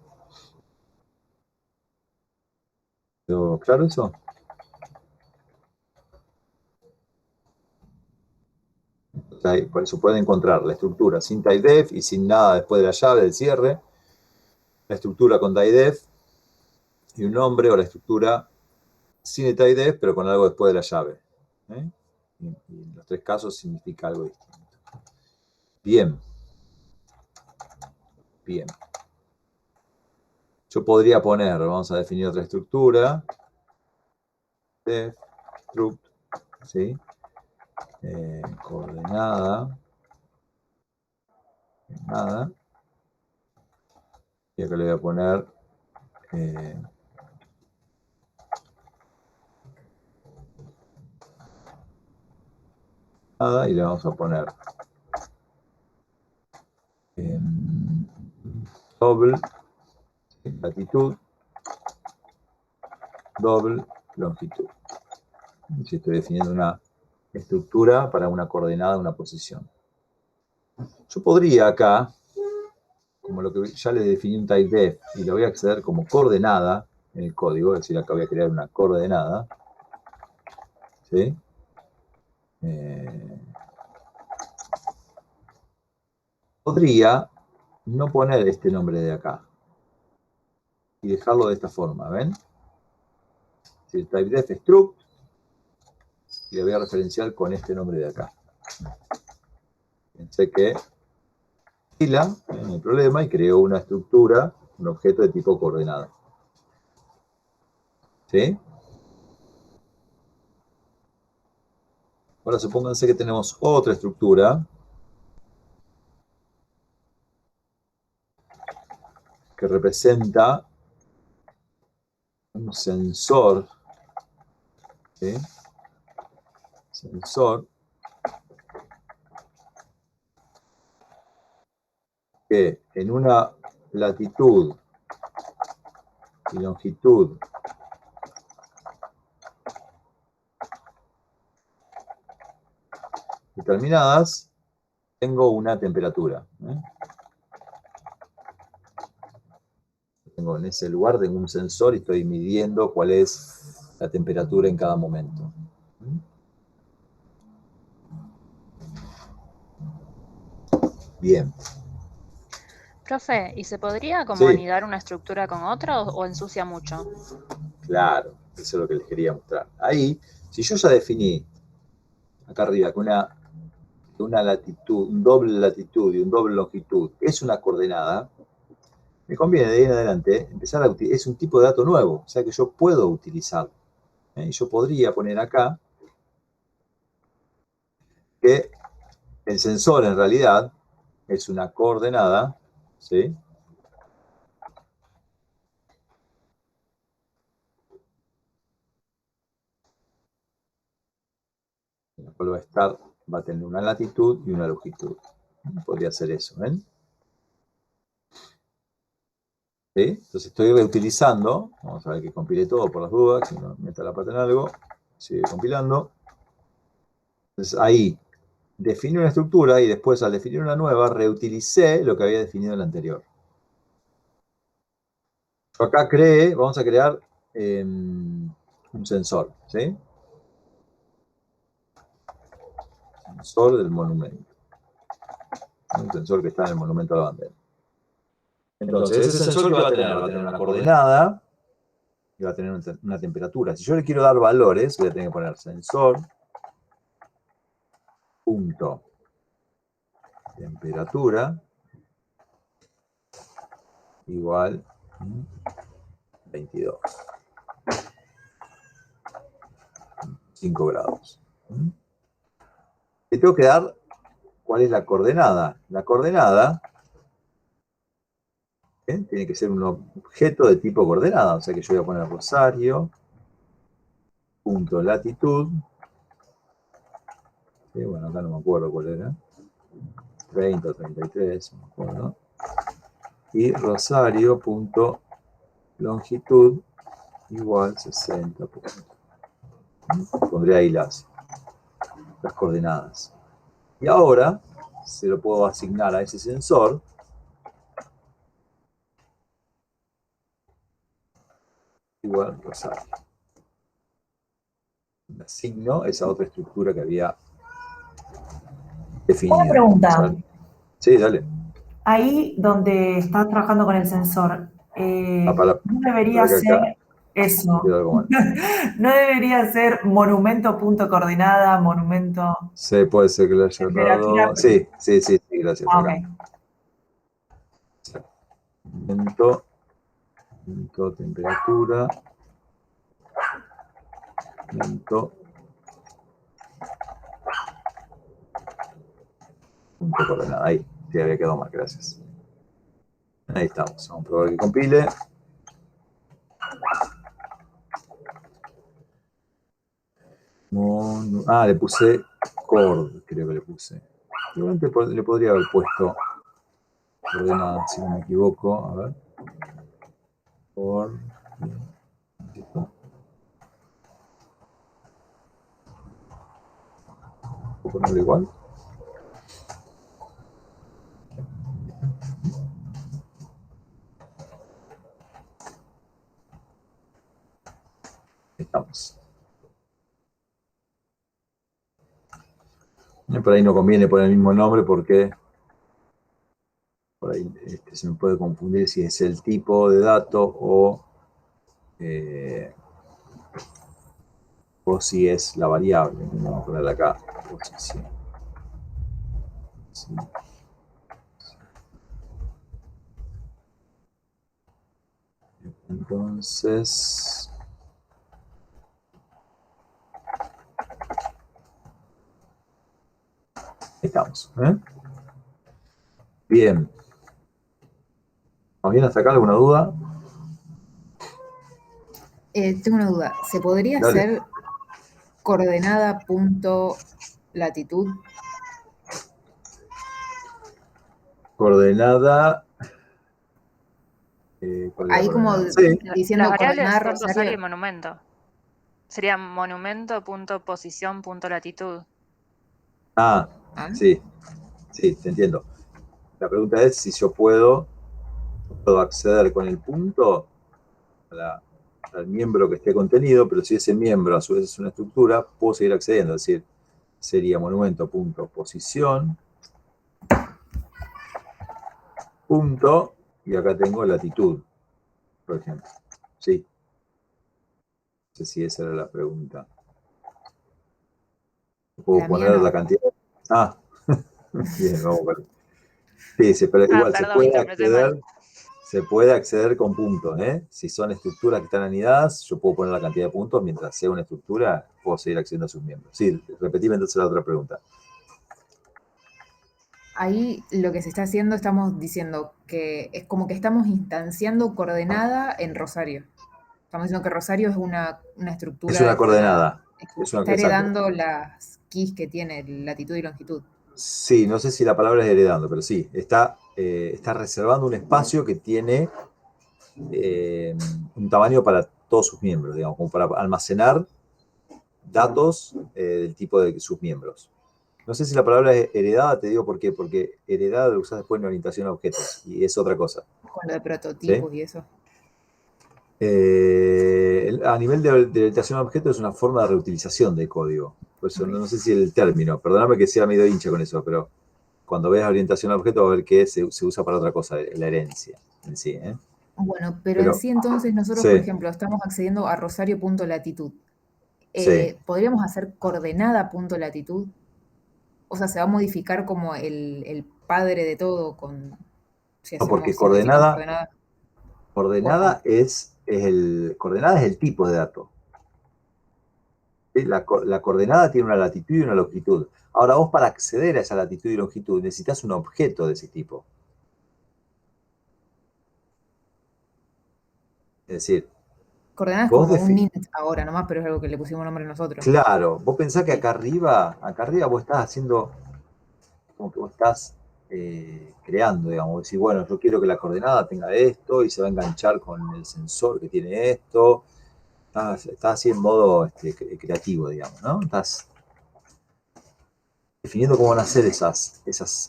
¿Quedó claro eso? Por eso pueden encontrar la estructura sin typedef y sin nada después de la llave del cierre, la estructura con typedef y un nombre, o la estructura sin el typedef pero con algo después de la llave. Y en los tres casos significa algo distinto. Bien. Bien. Yo podría poner, vamos a definir otra estructura, def, struct, ¿sí? Coordenada, nada, y acá le voy a poner nada, y le vamos a poner doble latitud, doble longitud. Si estoy definiendo una estructura para una coordenada, una posición. Yo podría acá, como lo que ya le definí un typedef y lo voy a acceder como coordenada en el código, es decir, acá voy a crear una coordenada, ¿sí? Podría no poner este nombre de acá y dejarlo de esta forma, ¿ven? Si el typedef es struct, y le voy a referenciar con este nombre de acá. Pensé que no hay problema, y creo una estructura, un objeto de tipo coordenada. ¿Sí? Ahora supónganse que tenemos otra estructura que representa un sensor, ¿sí? Sensor que en una latitud y longitud determinadas tengo una temperatura. Tengo en ese lugar tengo un sensor y estoy midiendo cuál es la temperatura en cada momento. Bien. Profe, ¿y se podría como Sí. anidar una estructura con otra o ensucia mucho? Claro, eso es lo que les quería mostrar. Ahí, si yo ya definí acá arriba que una latitud, un doble latitud y un doble longitud es una coordenada, me conviene de ahí en adelante empezar a utilizar, es un tipo de dato nuevo, o sea que yo puedo utilizar. Y yo podría poner acá que el sensor en realidad es una coordenada, ¿sí? La cual va a tener una latitud y una longitud. Podría ser eso, ¿ven? ¿Sí? Entonces estoy reutilizando, vamos a ver que compile todo por las dudas, si no meta la pata en algo, sigue compilando. Entonces ahí definí una estructura y después al definir una nueva reutilicé lo que había definido en la anterior. Yo acá vamos a crear un sensor, ¿sí? Sensor del monumento. Un sensor que está en el monumento a la bandera. Entonces, ese sensor que va a tener una coordenada y va a tener una temperatura. Si yo le quiero dar valores, voy a tener que poner sensor punto temperatura igual 22. 5 grados. Le tengo que dar cuál es la coordenada. La coordenada tiene que ser un objeto de tipo coordenada. O sea que yo voy a poner Rosario punto latitud. Sí, bueno, acá no me acuerdo cuál era. 30 o 33, no me acuerdo. Y Rosario punto longitud igual 60 puntos. Pondré ahí las coordenadas. Y ahora se lo puedo asignar a ese sensor igual Rosario. Asigno esa otra estructura que había definido. Una pregunta. Rosario. Sí, dale. Ahí donde estás trabajando con el sensor, Para no debería que ser acá eso. quedó algo mal. No debería ser monumento.coordenada, monumento. Sí, puede ser que lo haya Temperatura. errado. Sí, gracias. Ah, Acá. ok. Momento, temperatura, momento, punto coordenada. Ahí, sí, había quedado mal, gracias. Ahí estamos, vamos a probar que compile. Le puse cord, creo que le puse. Igualmente le podría haber puesto coordenada, si no me equivoco. A ver. Cord. ¿Puedo ponerlo igual? Estamos. Por ahí no conviene poner el mismo nombre porque por ahí se me puede confundir si es el tipo de dato o si es la variable. Vamos a ponerla acá. Posición. Sí. Entonces, estamos. Bien. ¿Vamos bien hasta acá? ¿Alguna duda? Tengo una duda. ¿Se podría Dale. hacer coordenada.latitud? Coordenada. Ahí como sí. diciendo Las variables coordenada son Rosario y Rosario. monumento. Sería monumento.posición.latitud. ¿Ah? Sí, te entiendo. La pregunta es si yo puedo acceder con el punto al miembro que esté contenido, pero si ese miembro a su vez es una estructura, puedo seguir accediendo. Es decir, sería monumento.posición, punto, y acá tengo latitud, por ejemplo. Sí. No sé si esa era la pregunta. ¿Puedo La mía poner no. la cantidad? Bien, vamos a ver. Sí, pero igual Perdón, interpreté mal. se puede acceder con puntos, ¿eh? Si son estructuras que están anidadas, yo puedo poner la cantidad de puntos, mientras sea una estructura, puedo seguir accediendo a sus miembros. Sí, repetime entonces la otra pregunta. Ahí lo que se está haciendo, estamos diciendo que es como que estamos instanciando coordenada en Rosario. Estamos diciendo que Rosario es una estructura Es una coordenada. que está heredando las keys que tiene latitud y longitud. Sí, no sé si la palabra es heredando, pero sí, está reservando un espacio que tiene un tamaño para todos sus miembros, digamos, como para almacenar datos del tipo de sus miembros. No sé si la palabra es heredada, te digo por qué, porque heredada lo usas después en orientación a objetos, y es otra cosa. Con lo de prototipos, ¿sí? Y eso. A nivel de orientación a objetos es una forma de reutilización de código. Por eso no sé si el término, perdóname que sea medio hincha con eso, pero cuando veas orientación a objetos vas a ver que se usa para otra cosa, la herencia en sí. Bueno, pero en sí entonces nosotros, por ejemplo, estamos accediendo a rosario.latitud. ¿Podríamos hacer coordenada.latitud? O sea, se va a modificar como el padre de todo con... No, porque coordenada es el tipo de dato. ¿Sí? La coordenada tiene una latitud y una longitud. Ahora, vos para acceder a esa latitud y longitud necesitas un objeto de ese tipo. Es decir, coordenadas como un int ahora nomás, pero es algo que le pusimos nombre nosotros. Claro, vos pensás que acá arriba vos estás haciendo, como que vos estás creando, digamos, decir, bueno, yo quiero que la coordenada tenga esto y se va a enganchar con el sensor que tiene esto. Estás así en modo creativo, digamos, ¿no? Estás definiendo cómo van a ser esas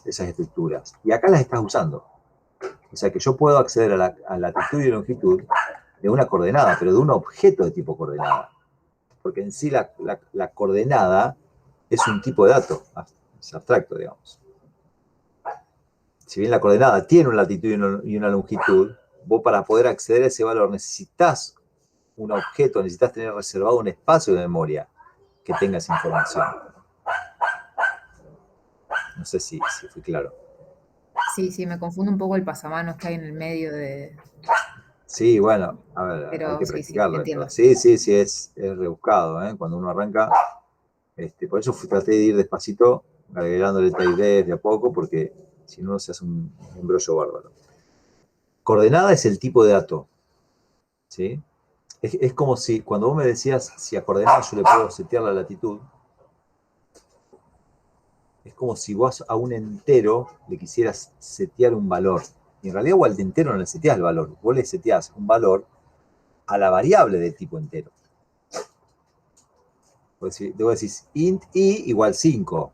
estructuras. Y acá las estás usando. O sea que yo puedo acceder a la latitud y longitud de una coordenada, pero de un objeto de tipo coordenada. Porque en sí la coordenada es un tipo de dato, es abstracto, digamos. Si bien la coordenada tiene una latitud y una longitud, vos para poder acceder a ese valor necesitas un objeto, necesitas tener reservado un espacio de memoria que tenga esa información. No sé si fui claro. Sí, me confunde un poco el pasamanos que hay en el medio de... Sí, bueno, a ver, Pero hay que sí, practicarlo. entiendo. Sí, es rebuscado, ¿eh? Cuando uno arranca, por eso traté de ir despacito, agregándole taidez de a poco, porque si no se hace un embrollo bárbaro. Coordenada es el tipo de dato, ¿sí? Es como si, cuando vos me decías, si a coordenada yo le puedo setear la latitud, es como si vos a un entero le quisieras setear un valor. Y en realidad vos al entero no le seteás el valor, vos le seteás un valor a la variable de tipo entero. Vos decís int i igual 5.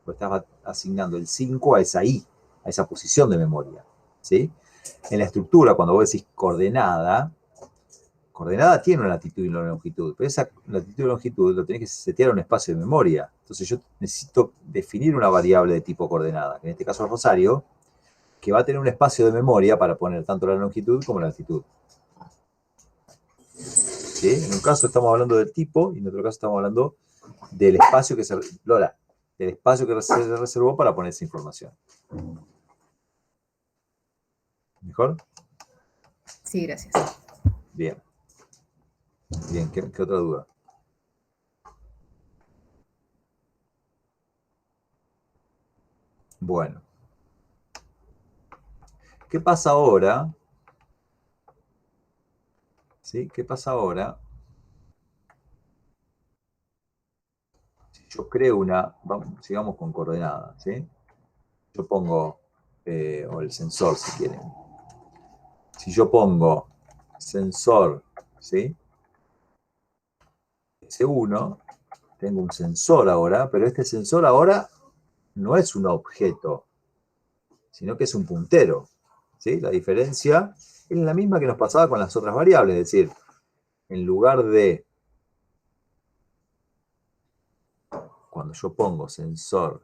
Vos estás asignando el 5 a esa i, a esa posición de memoria, ¿sí? En la estructura, cuando vos decís coordenada tiene una latitud y una longitud, pero esa latitud y longitud lo tenés que setear a un espacio de memoria. Entonces yo necesito definir una variable de tipo coordenada, que en este caso es Rosario, que va a tener un espacio de memoria para poner tanto la longitud como la latitud. ¿Sí? En un caso estamos hablando del tipo y en otro caso estamos hablando del espacio que se reservó para poner esa información. ¿Mejor? Sí, gracias. Bien. Bien, ¿qué otra duda? Bueno. ¿Qué pasa ahora? ¿Sí? ¿Qué pasa ahora? Si yo creo sigamos con coordenadas, ¿sí? Yo pongo, o el sensor si quieren. Si yo pongo sensor, ¿sí? S1, tengo un sensor ahora, pero este sensor ahora no es un objeto, sino que es un puntero, ¿sí? La diferencia es la misma que nos pasaba con las otras variables, es decir, en lugar de, cuando yo pongo sensor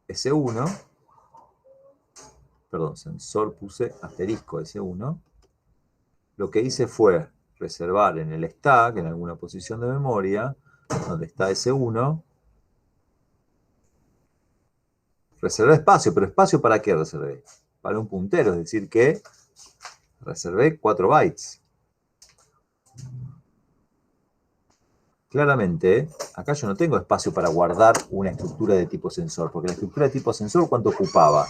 S1, perdón, sensor puse asterisco S1, lo que hice fue reservar en el stack, en alguna posición de memoria, donde está S1, reservé espacio, pero ¿espacio para qué reservé? Para un puntero, es decir que reservé 4 bytes. Claramente, acá yo no tengo espacio para guardar una estructura de tipo sensor, porque la estructura de tipo sensor, ¿cuánto ocupaba?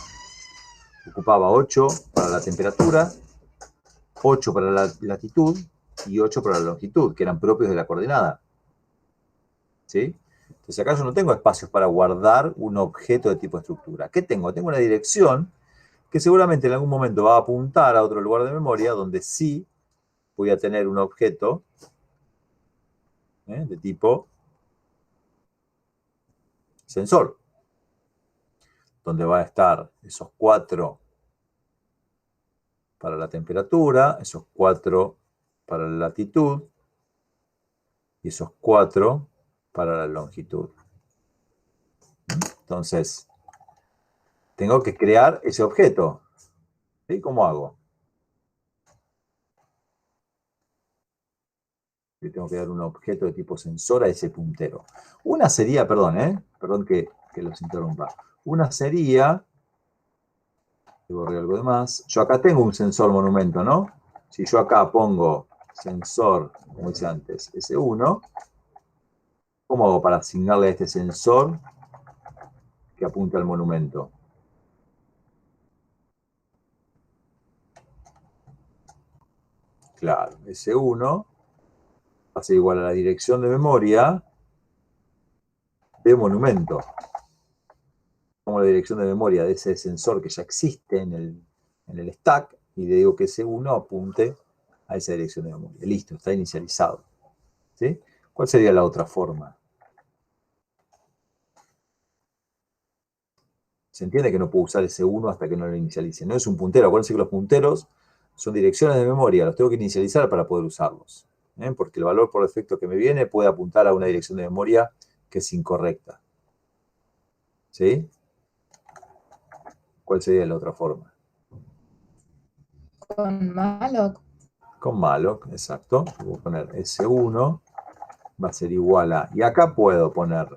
Ocupaba 8 para la temperatura, 8 para la latitud y 8 para la longitud, que eran propios de la coordenada. ¿Sí? Entonces acá yo no tengo espacios para guardar un objeto de tipo estructura. ¿Qué tengo? Tengo una dirección que seguramente en algún momento va a apuntar a otro lugar de memoria donde sí voy a tener un objeto de tipo sensor, donde va a estar esos 4 para la temperatura, esos 4 para la latitud y esos 4 para la longitud. Entonces, tengo que crear ese objeto. ¿Sí? ¿Cómo hago? Le tengo que dar un objeto de tipo sensor a ese puntero. Una sería, perdón que los interrumpa. Una sería, le borré algo de más. Yo acá tengo un sensor monumento, ¿no? Si yo acá pongo sensor, como hice antes, S1, ¿cómo hago para asignarle a este sensor que apunta al monumento? Claro, S1 va a ser igual a la dirección de memoria de monumento. Como la dirección de memoria de ese sensor que ya existe en el stack y le digo que S1 apunte a esa dirección de memoria. Listo, está inicializado. ¿Sí? ¿Cuál sería la otra forma? Se entiende que no puedo usar ese 1 hasta que no lo inicialice. No es un puntero. Acuérdense que los punteros son direcciones de memoria. Los tengo que inicializar para poder usarlos. Porque el valor por defecto que me viene puede apuntar a una dirección de memoria que es incorrecta. ¿Sí? ¿Cuál sería la otra forma? Con malloc. Con malloc, exacto. Voy a poner S1, va a ser igual a... Y acá puedo poner...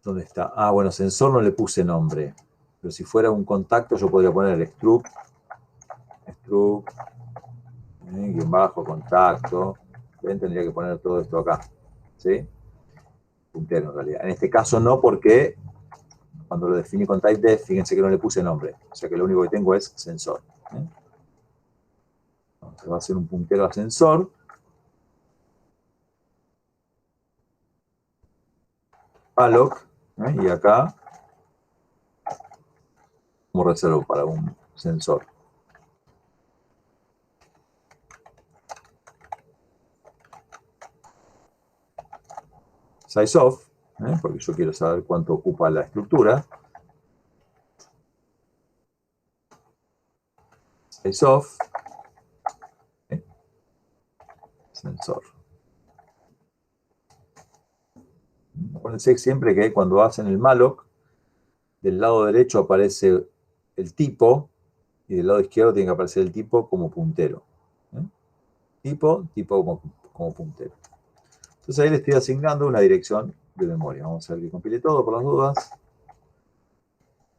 ¿Dónde está? Ah, bueno, sensor no le puse nombre. Pero si fuera un contacto, yo podría poner struct, guión bajo, contacto. ¿Ven? Tendría que poner todo esto acá. ¿Sí? Puntero en realidad. En este caso no, porque cuando lo definí con typedef, fíjense que no le puse nombre. O sea que lo único que tengo es sensor. Entonces va a ser un puntero a sensor. Malloc. Y acá, como reservo para un sensor. Sizeof, porque yo quiero saber cuánto ocupa la estructura. Sizeof, sensor. Acuérdense siempre que cuando hacen el malloc, del lado derecho aparece el tipo y del lado izquierdo tiene que aparecer el tipo como puntero. Tipo como puntero. Entonces ahí le estoy asignando una dirección de memoria. Vamos a ver que compile todo por las dudas.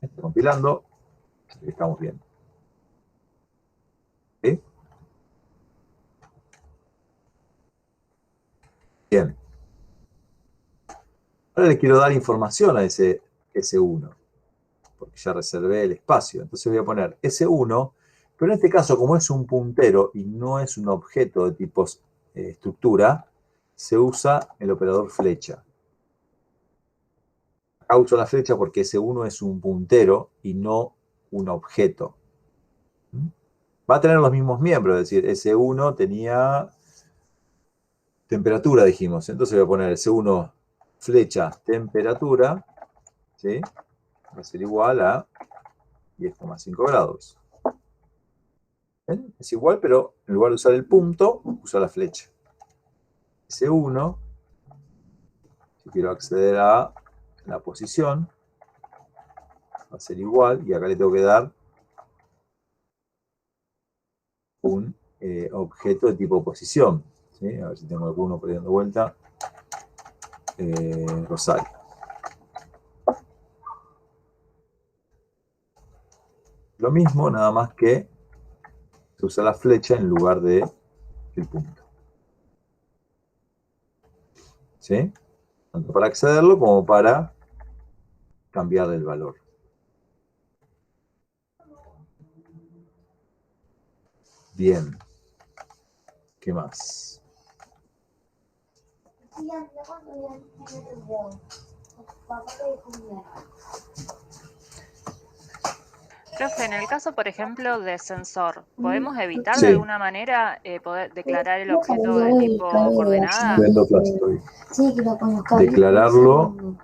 Está compilando. Así que estamos bien. ¿Sí? Bien. Ahora le quiero dar información a ese S1, porque ya reservé el espacio. Entonces voy a poner S1, pero en este caso, como es un puntero y no es un objeto de tipo estructura, se usa el operador flecha. Acá uso la flecha porque S1 es un puntero y no un objeto. Va a tener los mismos miembros, es decir, S1 tenía temperatura, dijimos. Entonces voy a poner S1 flecha temperatura, ¿sí? Va a ser igual a 10,5 grados. ¿Ven? Es igual, pero en lugar de usar el punto, uso la flecha. S1, si quiero acceder a la posición, va a ser igual, y acá le tengo que dar un objeto de tipo posición. ¿Sí? A ver si tengo alguno por ahí dando vuelta. Rosario. Lo mismo, nada más que se usa la flecha en lugar de el punto. ¿Sí? Tanto para accederlo como para cambiarle el valor. Bien. ¿Qué más? Profe, en el caso, por ejemplo, de sensor, ¿podemos evitar Sí. de alguna manera poder declarar el objeto de tipo coordenada? Vendo plástico. Declararlo.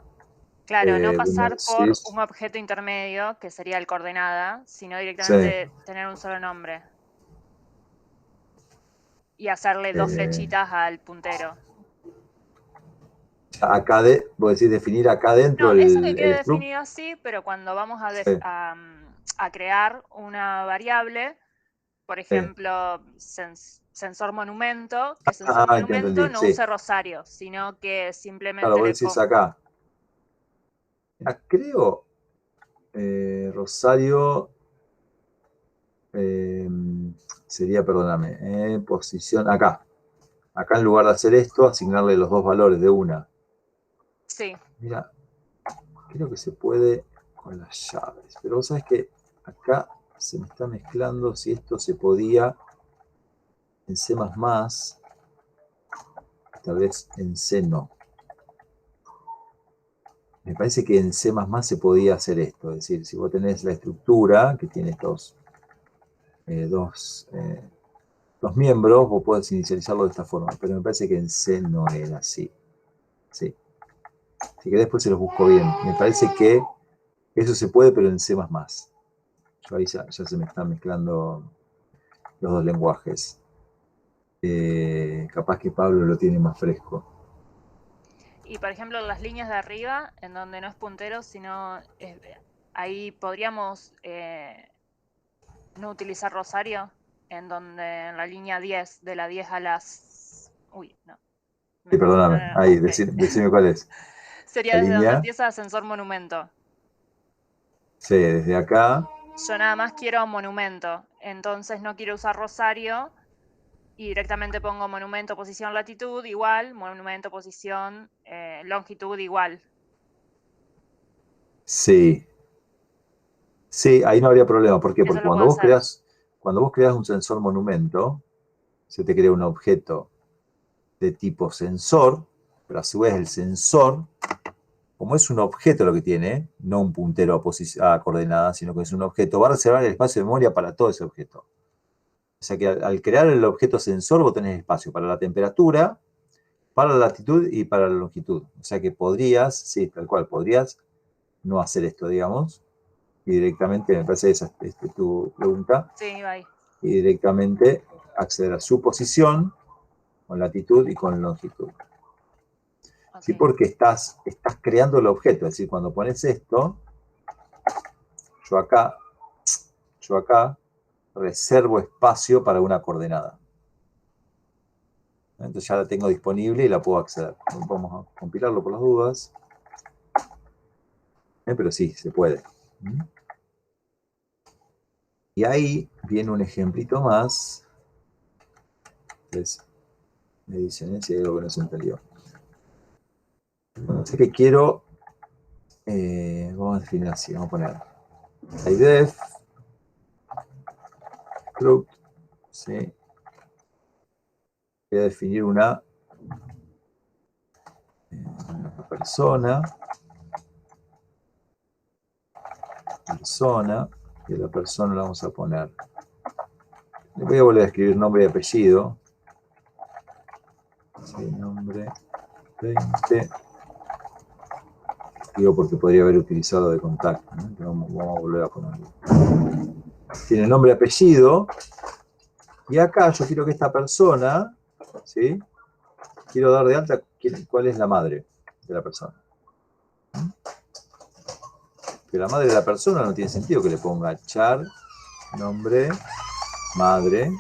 Claro, no pasar por sí. un objeto intermedio, que sería el coordenada, sino directamente tener un solo nombre. Y hacerle dos flechitas al puntero. Acá, vos decís definir acá dentro No, eso que quede el struct. definido así, pero cuando vamos a crear una variable, por ejemplo, sensor monumento, que sensor monumento Entendí, no sí. use Rosario, sino que simplemente Claro, vos decís acá. Creo, Rosario, sería, perdóname, posición, acá. Acá en lugar de hacer esto, asignarle los dos valores de una. Sí. Mira, creo que se puede con las llaves. Pero vos sabés que acá se me está mezclando si esto se podía en C++, tal vez en C no. Me parece que en C++ se podía hacer esto. Es decir, si vos tenés la estructura que tiene estos dos miembros, vos podés inicializarlo de esta forma. Pero me parece que en C no era así. Sí. Si querés después se los busco bien. Me parece que eso se puede, pero en C++. Yo ahí ya se me están mezclando los dos lenguajes. Capaz que Pablo lo tiene más fresco. Y por ejemplo, las líneas de arriba, en donde no es puntero, sino ahí podríamos no utilizar rosario, en donde en la línea 10, de la 10 a las... Uy, no. Sí, perdóname. Ahí, okay. decime cuál es. Sería La desde donde línea. empieza ascensor monumento. Sí, desde acá. Yo nada más quiero monumento, entonces no quiero usar rosario y directamente pongo monumento, posición, latitud igual, monumento, posición, longitud igual. Sí. Sí, ahí no habría problema. ¿Por qué? Eso Porque lo puedo hacer. cuando vos creás un sensor monumento, se te crea un objeto de tipo sensor, pero a su vez el sensor, como es un objeto lo que tiene, no un puntero a coordenadas, sino que es un objeto, va a reservar el espacio de memoria para todo ese objeto. O sea que al crear el objeto sensor, vos tenés espacio para la temperatura, para la latitud y para la longitud. O sea que podrías, sí, tal cual, podrías no hacer esto, digamos, y directamente, me parece esa es tu pregunta, Sí, bye. y directamente acceder a su posición con latitud y con longitud. Okay. Sí, porque estás creando el objeto, es decir, cuando pones esto, yo acá reservo espacio para una coordenada. Entonces ya la tengo disponible y la puedo acceder. Vamos a compilarlo por las dudas. Pero sí, se puede. Y ahí viene un ejemplito más. Entonces, me dicen si hay algo que no se entendió. Sé que quiero, vamos a definir así, vamos a poner idef, struct, ¿sí? Voy a definir una persona, y a la persona la vamos a poner. Le voy a volver a escribir nombre y apellido. Sí, nombre 20. Digo porque podría haber utilizado de contacto, ¿no? Vamos a volver a ponerlo. Tiene nombre y apellido. Y acá yo quiero que esta persona, ¿sí? Quiero dar de alta cuál es la madre de la persona. Que la madre de la persona no tiene sentido que le ponga char, nombre, madre,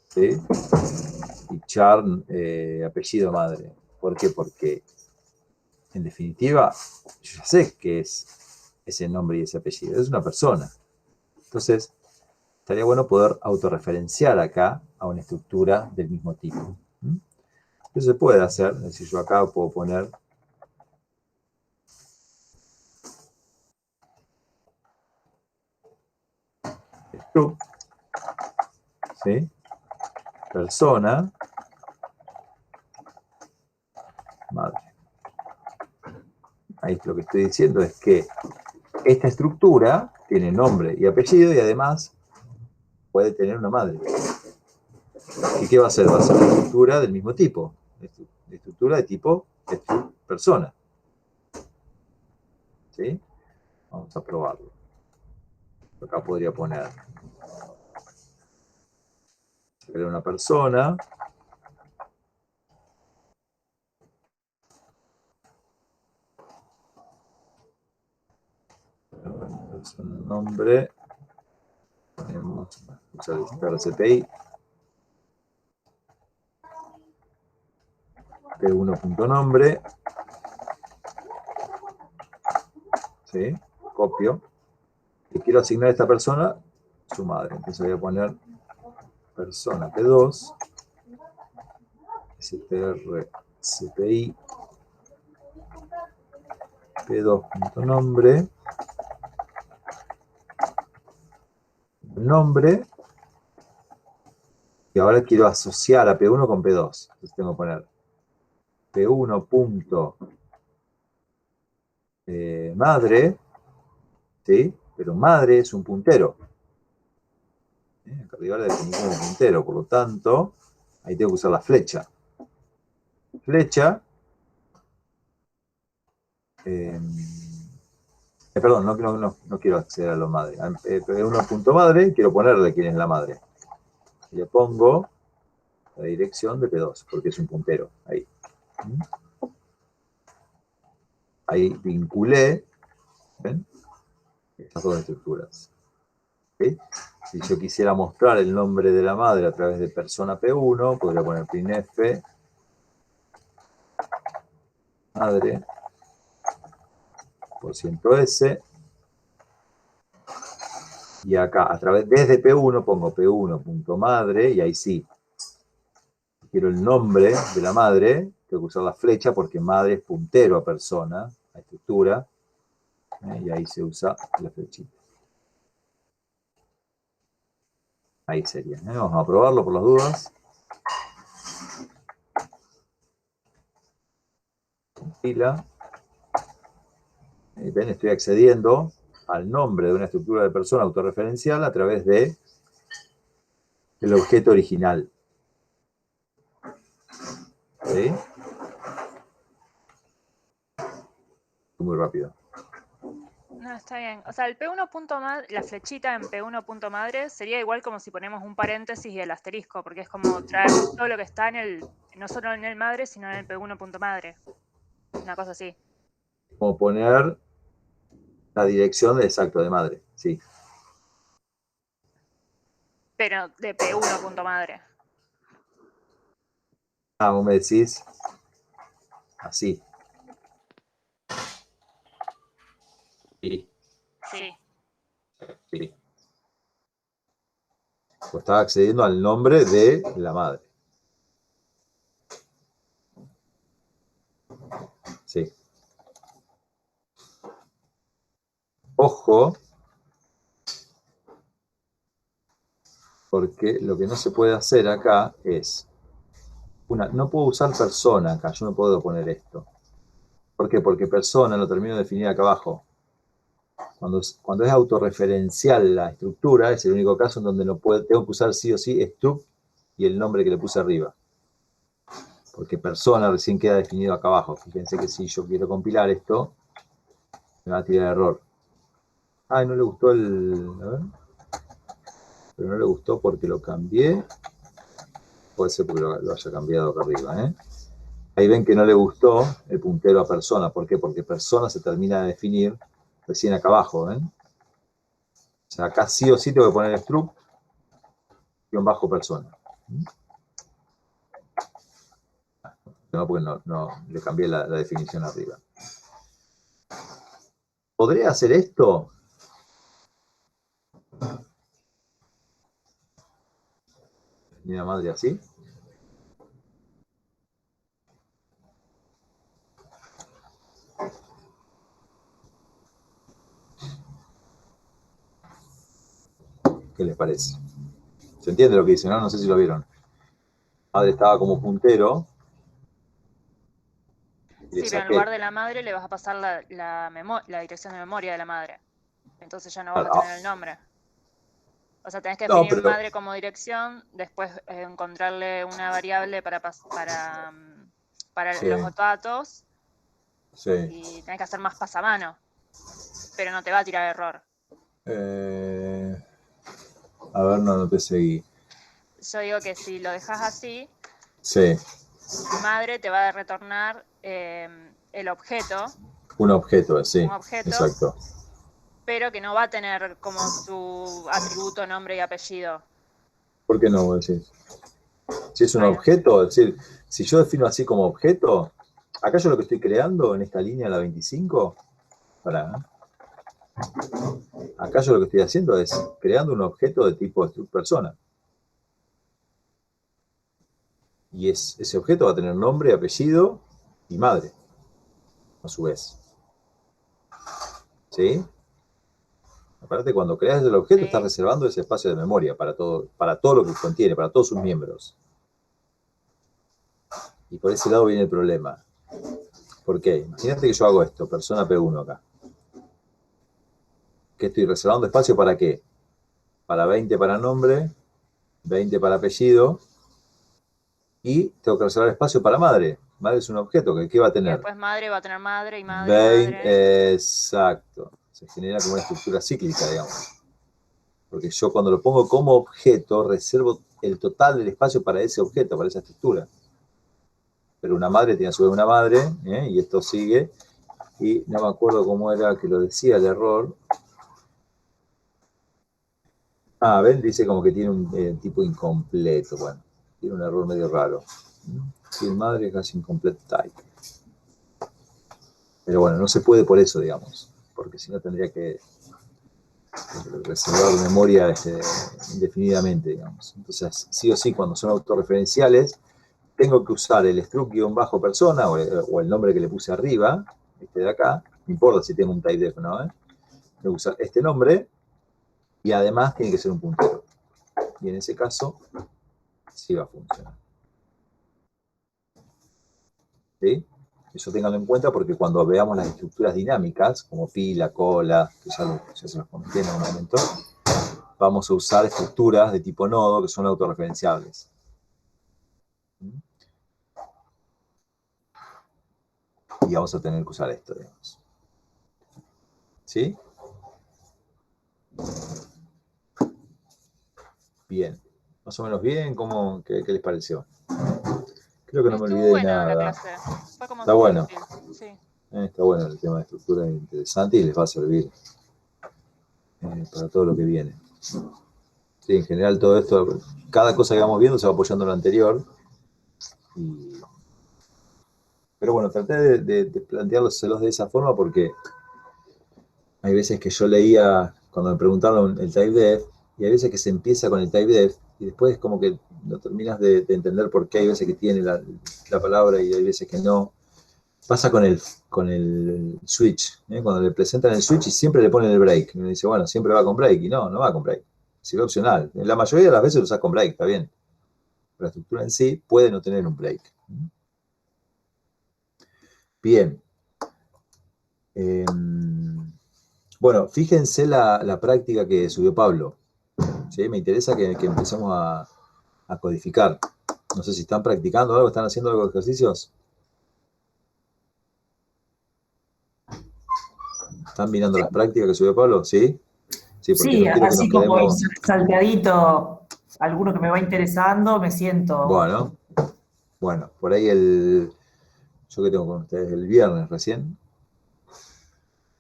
¿sí? Y char, apellido madre. ¿Por qué? Porque, en definitiva, yo ya sé qué es ese nombre y ese apellido. Es una persona. Entonces, estaría bueno poder autorreferenciar acá a una estructura del mismo tipo. Eso se puede hacer. Es decir, yo acá puedo poner struct, ¿sí? Persona, madre. Ahí lo que estoy diciendo es que esta estructura tiene nombre y apellido y además puede tener una madre. ¿Y qué va a ser? Va a ser una estructura del mismo tipo. Estructura de tipo persona. ¿Sí? Vamos a probarlo. Acá podría poner una persona. Nombre. Vamos a visitar la CPI. P1.nombre. ¿Sí? Copio. Y quiero asignar a esta persona su madre. Entonces voy a poner persona P2. str CPI. P2.nombre. Nombre. Y ahora quiero asociar a P1 con P2. Entonces tengo que poner P1. Madre, ¿sí? Pero madre es un puntero. Acá arriba la definí como puntero, por lo tanto, ahí tengo que usar la flecha. Flecha, perdón, no quiero acceder a lo madre. P1.madre, quiero ponerle quién es la madre. Y le pongo la dirección de P2, porque es un puntero. Ahí. Ahí vinculé, ¿ven? Estas dos estructuras. ¿Okay? Si yo quisiera mostrar el nombre de la madre a través de persona P1, podría poner printf madre %s, y acá a través desde P1 pongo P1.madre, y ahí sí, si quiero el nombre de la madre, tengo que usar la flecha porque madre es puntero a persona, a estructura, y ahí se usa la flechita. Ahí sería. Vamos a probarlo por las dudas. Compila. Ven, estoy accediendo al nombre de una estructura de persona autorreferencial a través de el objeto original. ¿Sí? Muy rápido. No, está bien. O sea, el P1.madre, la flechita en P1.madre sería igual como si ponemos un paréntesis y el asterisco, porque es como traer todo lo que está en el, no solo en el madre, sino en el P1.madre. Una cosa así. Como poner la dirección exacto de madre, sí. Pero de P1.madre. Ah, vos me decís así. Sí. Sí. Sí. Pues estaba accediendo al nombre de la madre. Sí. Ojo, porque lo que no se puede hacer acá es, no puedo usar persona acá, yo no puedo poner esto. ¿Por qué? Porque persona lo termino de definir acá abajo. Cuando es autorreferencial la estructura, es el único caso en donde tengo que usar sí o sí struct y el nombre que le puse arriba. Porque persona recién queda definido acá abajo. Fíjense que si yo quiero compilar esto, me va a tirar error. Ay, no le gustó el... A ver. Pero no le gustó porque lo cambié. Puede ser porque lo haya cambiado acá arriba, ¿eh? Ahí ven que no le gustó el puntero a persona. ¿Por qué? Porque persona se termina de definir recién acá abajo, ¿ven? O sea, acá sí o sí tengo que poner struct bajo persona. No, porque no le cambié la definición arriba. ¿Podría hacer esto? Ni la madre así. ¿Qué les parece? ¿Se entiende lo que dice, no? No sé si lo vieron. Madre estaba como puntero. Sí, pero en lugar de la madre le vas a pasar la dirección de memoria de la madre. Entonces ya no vas a tener el nombre. O sea, tenés que definir madre como dirección, después encontrarle una variable para sí, los datos. Sí. Y tenés que hacer más pasamano. Pero no te va a tirar error. A ver, no te seguí. Yo digo que si lo dejas así, sí, madre te va a retornar el objeto. Un objeto, sí. Un objeto. Exacto. Pero que no va a tener como su atributo, nombre y apellido. ¿Por qué no vos decís? Si es un objeto, es decir, si yo defino así como objeto, acá yo lo que estoy creando en esta línea, la 25, acá yo lo que estoy haciendo es creando un objeto de tipo struct persona. Y ese objeto va a tener nombre, apellido y madre, a su vez. ¿Sí? Aparte, cuando creas el objeto, estás reservando ese espacio de memoria para todo lo que contiene, para todos sus miembros. Y por ese lado viene el problema. ¿Por qué? Imagínate que yo hago esto, persona P1 acá. ¿Qué estoy reservando espacio para qué? Para 20 para nombre, 20 para apellido, y tengo que reservar espacio para madre. Madre es un objeto, ¿qué va a Y tener? después madre va a tener madre y madre. Exacto. Se genera como una estructura cíclica, digamos. Porque yo cuando lo pongo como objeto, reservo el total del espacio para ese objeto, para esa estructura. Pero una madre tiene a su vez una madre, y esto sigue. Y no me acuerdo cómo era que lo decía el error. ¿Ven? Dice como que tiene un tipo incompleto. Bueno, tiene un error medio raro. Si madre es casi incomplete type. Pero bueno, no se puede por eso, digamos. Porque si no tendría que reservar memoria indefinidamente, digamos. Entonces, sí o sí, cuando son autorreferenciales, tengo que usar el struct-persona o el nombre que le puse arriba, este de acá, no importa si tengo un typedef o no, tengo que usar este nombre y además tiene que ser un puntero. Y en ese caso, sí va a funcionar. ¿Sí? Eso ténganlo en cuenta porque cuando veamos las estructuras dinámicas, como pila, cola, que ya se los comenté en un momento, vamos a usar estructuras de tipo nodo que son autorreferenciables. Y vamos a tener que usar esto, digamos. ¿Sí? Bien. Más o menos bien, qué les pareció? Creo que no me Estuvo olvidé de buena la nada. clase. Fue como Está súper bueno. útil. Sí. Está bueno el tema de estructura, es interesante y les va a servir para todo lo que viene. Sí, en general todo esto, cada cosa que vamos viendo se va apoyando en lo anterior. Pero bueno, traté de planteárselos de esa forma porque hay veces que yo leía, cuando me preguntaron el typedef, y hay veces que se empieza con el typedef y después como que no terminas de entender por qué hay veces que tiene la palabra y hay veces que no. Pasa con el switch, cuando le presentan el switch y siempre le ponen el break. Y uno dice, bueno, siempre va con break. Y no va con break. Sirve opcional. La mayoría de las veces lo usas con break, está bien. Pero la estructura en sí puede no tener un break. Bien. Bueno, fíjense la práctica que subió Pablo. ¿Sí? Me interesa que empecemos a codificar. No sé si están practicando algo, están haciendo algo de ejercicios. ¿Están mirando las prácticas que subió Pablo? ¿Sí? Sí, porque Sí, no quiero que nos así como ir quedemos. salteadito, alguno que me va interesando, me siento. Bueno, por ahí yo que tengo con ustedes el viernes recién.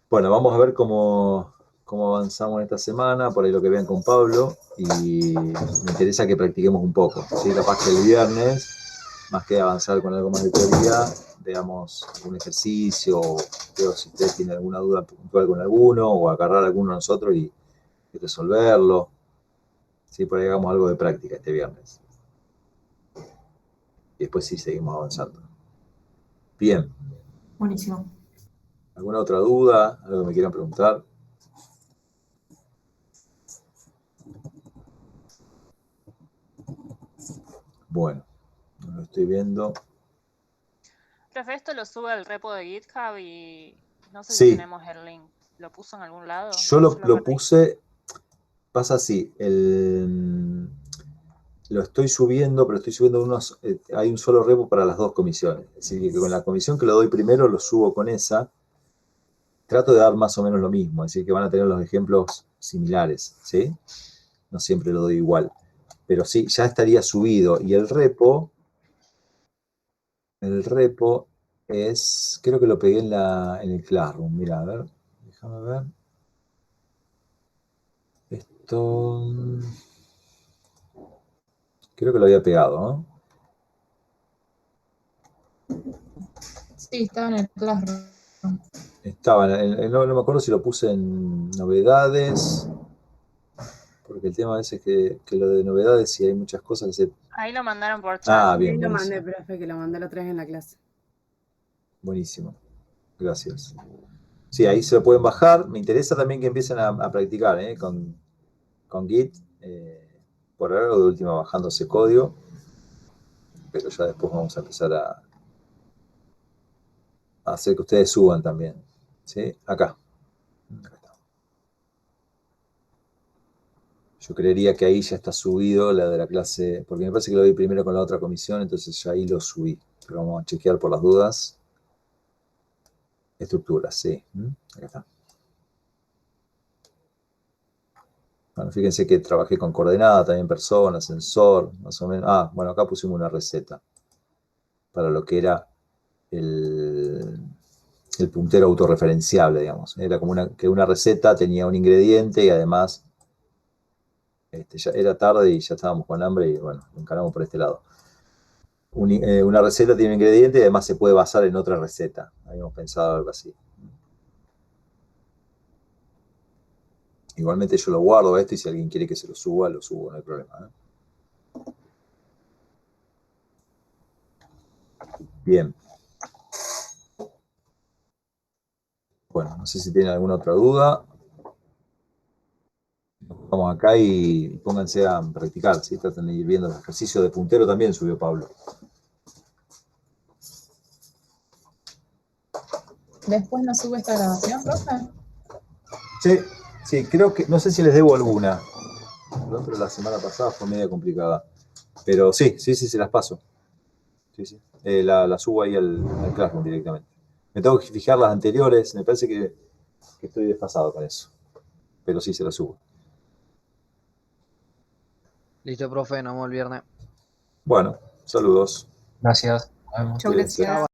Bueno, vamos a ver cómo avanzamos en esta semana, por ahí lo que vean con Pablo, y me interesa que practiquemos un poco, ¿sí? Capaz que el viernes, más que avanzar con algo más de teoría, veamos algún ejercicio, veo si ustedes tienen alguna duda puntual con alguno, o agarrar alguno de nosotros y resolverlo. ¿Sí? Por ahí hagamos algo de práctica este viernes. Y después sí seguimos avanzando. Bien. Buenísimo. ¿Alguna otra duda? ¿Algo que me quieran preguntar? Bueno, lo estoy viendo. Profe, esto lo sube al repo de GitHub y no sé si Sí, tenemos el link. ¿Lo puso en algún lado? yo Yo lo lo perdí. puse, pasa así, lo estoy subiendo, pero estoy subiendo hay un solo repo para las dos comisiones. Es decir, que con la comisión que lo doy primero lo subo con esa. Trato de dar más o menos lo mismo, es decir, que van a tener los ejemplos similares, ¿sí? No siempre lo doy igual. Pero sí, ya estaría subido. Y el repo es, creo que lo pegué en el Classroom. Mira, a ver, déjame ver. Esto, creo que lo había pegado, ¿no? Sí, estaba en el Classroom. Estaba, no me acuerdo si lo puse en novedades, porque el tema a veces es que lo de novedades, si hay muchas cosas que se... Ahí lo mandaron por chat. Bien, Ahí lo buenísimo. mandé, profe, que lo mandé la otra vez en la clase. Buenísimo, gracias. Sí, ahí se lo pueden bajar. Me interesa también que empiecen a practicar con Git, por ahora de última bajándose código, pero ya después vamos a empezar a hacer que ustedes suban también. ¿Sí? Acá. Yo creería que ahí ya está subido la de la clase, porque me parece que lo vi primero con la otra comisión, entonces ya ahí lo subí. Pero vamos a chequear por las dudas. Estructuras, sí. Acá está. Bueno, fíjense que trabajé con coordenada, también persona, sensor, más o menos. Bueno, acá pusimos una receta para lo que era el puntero autorreferenciable, digamos. Era como que una receta tenía un ingrediente y además ya era tarde y ya estábamos con hambre y bueno, lo encaramos por este lado. Una receta tiene un ingrediente y además se puede basar en otra receta. Habíamos pensado algo así. Igualmente yo lo guardo esto y si alguien quiere que se lo suba, lo subo, no hay problema. Bien. Bueno, no sé si tienen alguna otra duda. Vamos acá y pónganse a practicar, ¿sí? Traten de ir viendo el ejercicio de puntero también subió Pablo. ¿Después nos sube esta grabación, profe? Sí, creo que, no sé si les debo alguna. Pero la semana pasada fue media complicada. Pero sí, se las paso. Sí. La subo ahí al Classroom directamente. Me tengo que fijar las anteriores, me parece que estoy desfasado con eso. Pero sí, se las subo. Listo, profe, nos vemos el viernes. Bueno, saludos. Gracias. Nos vemos. Chau, gracias.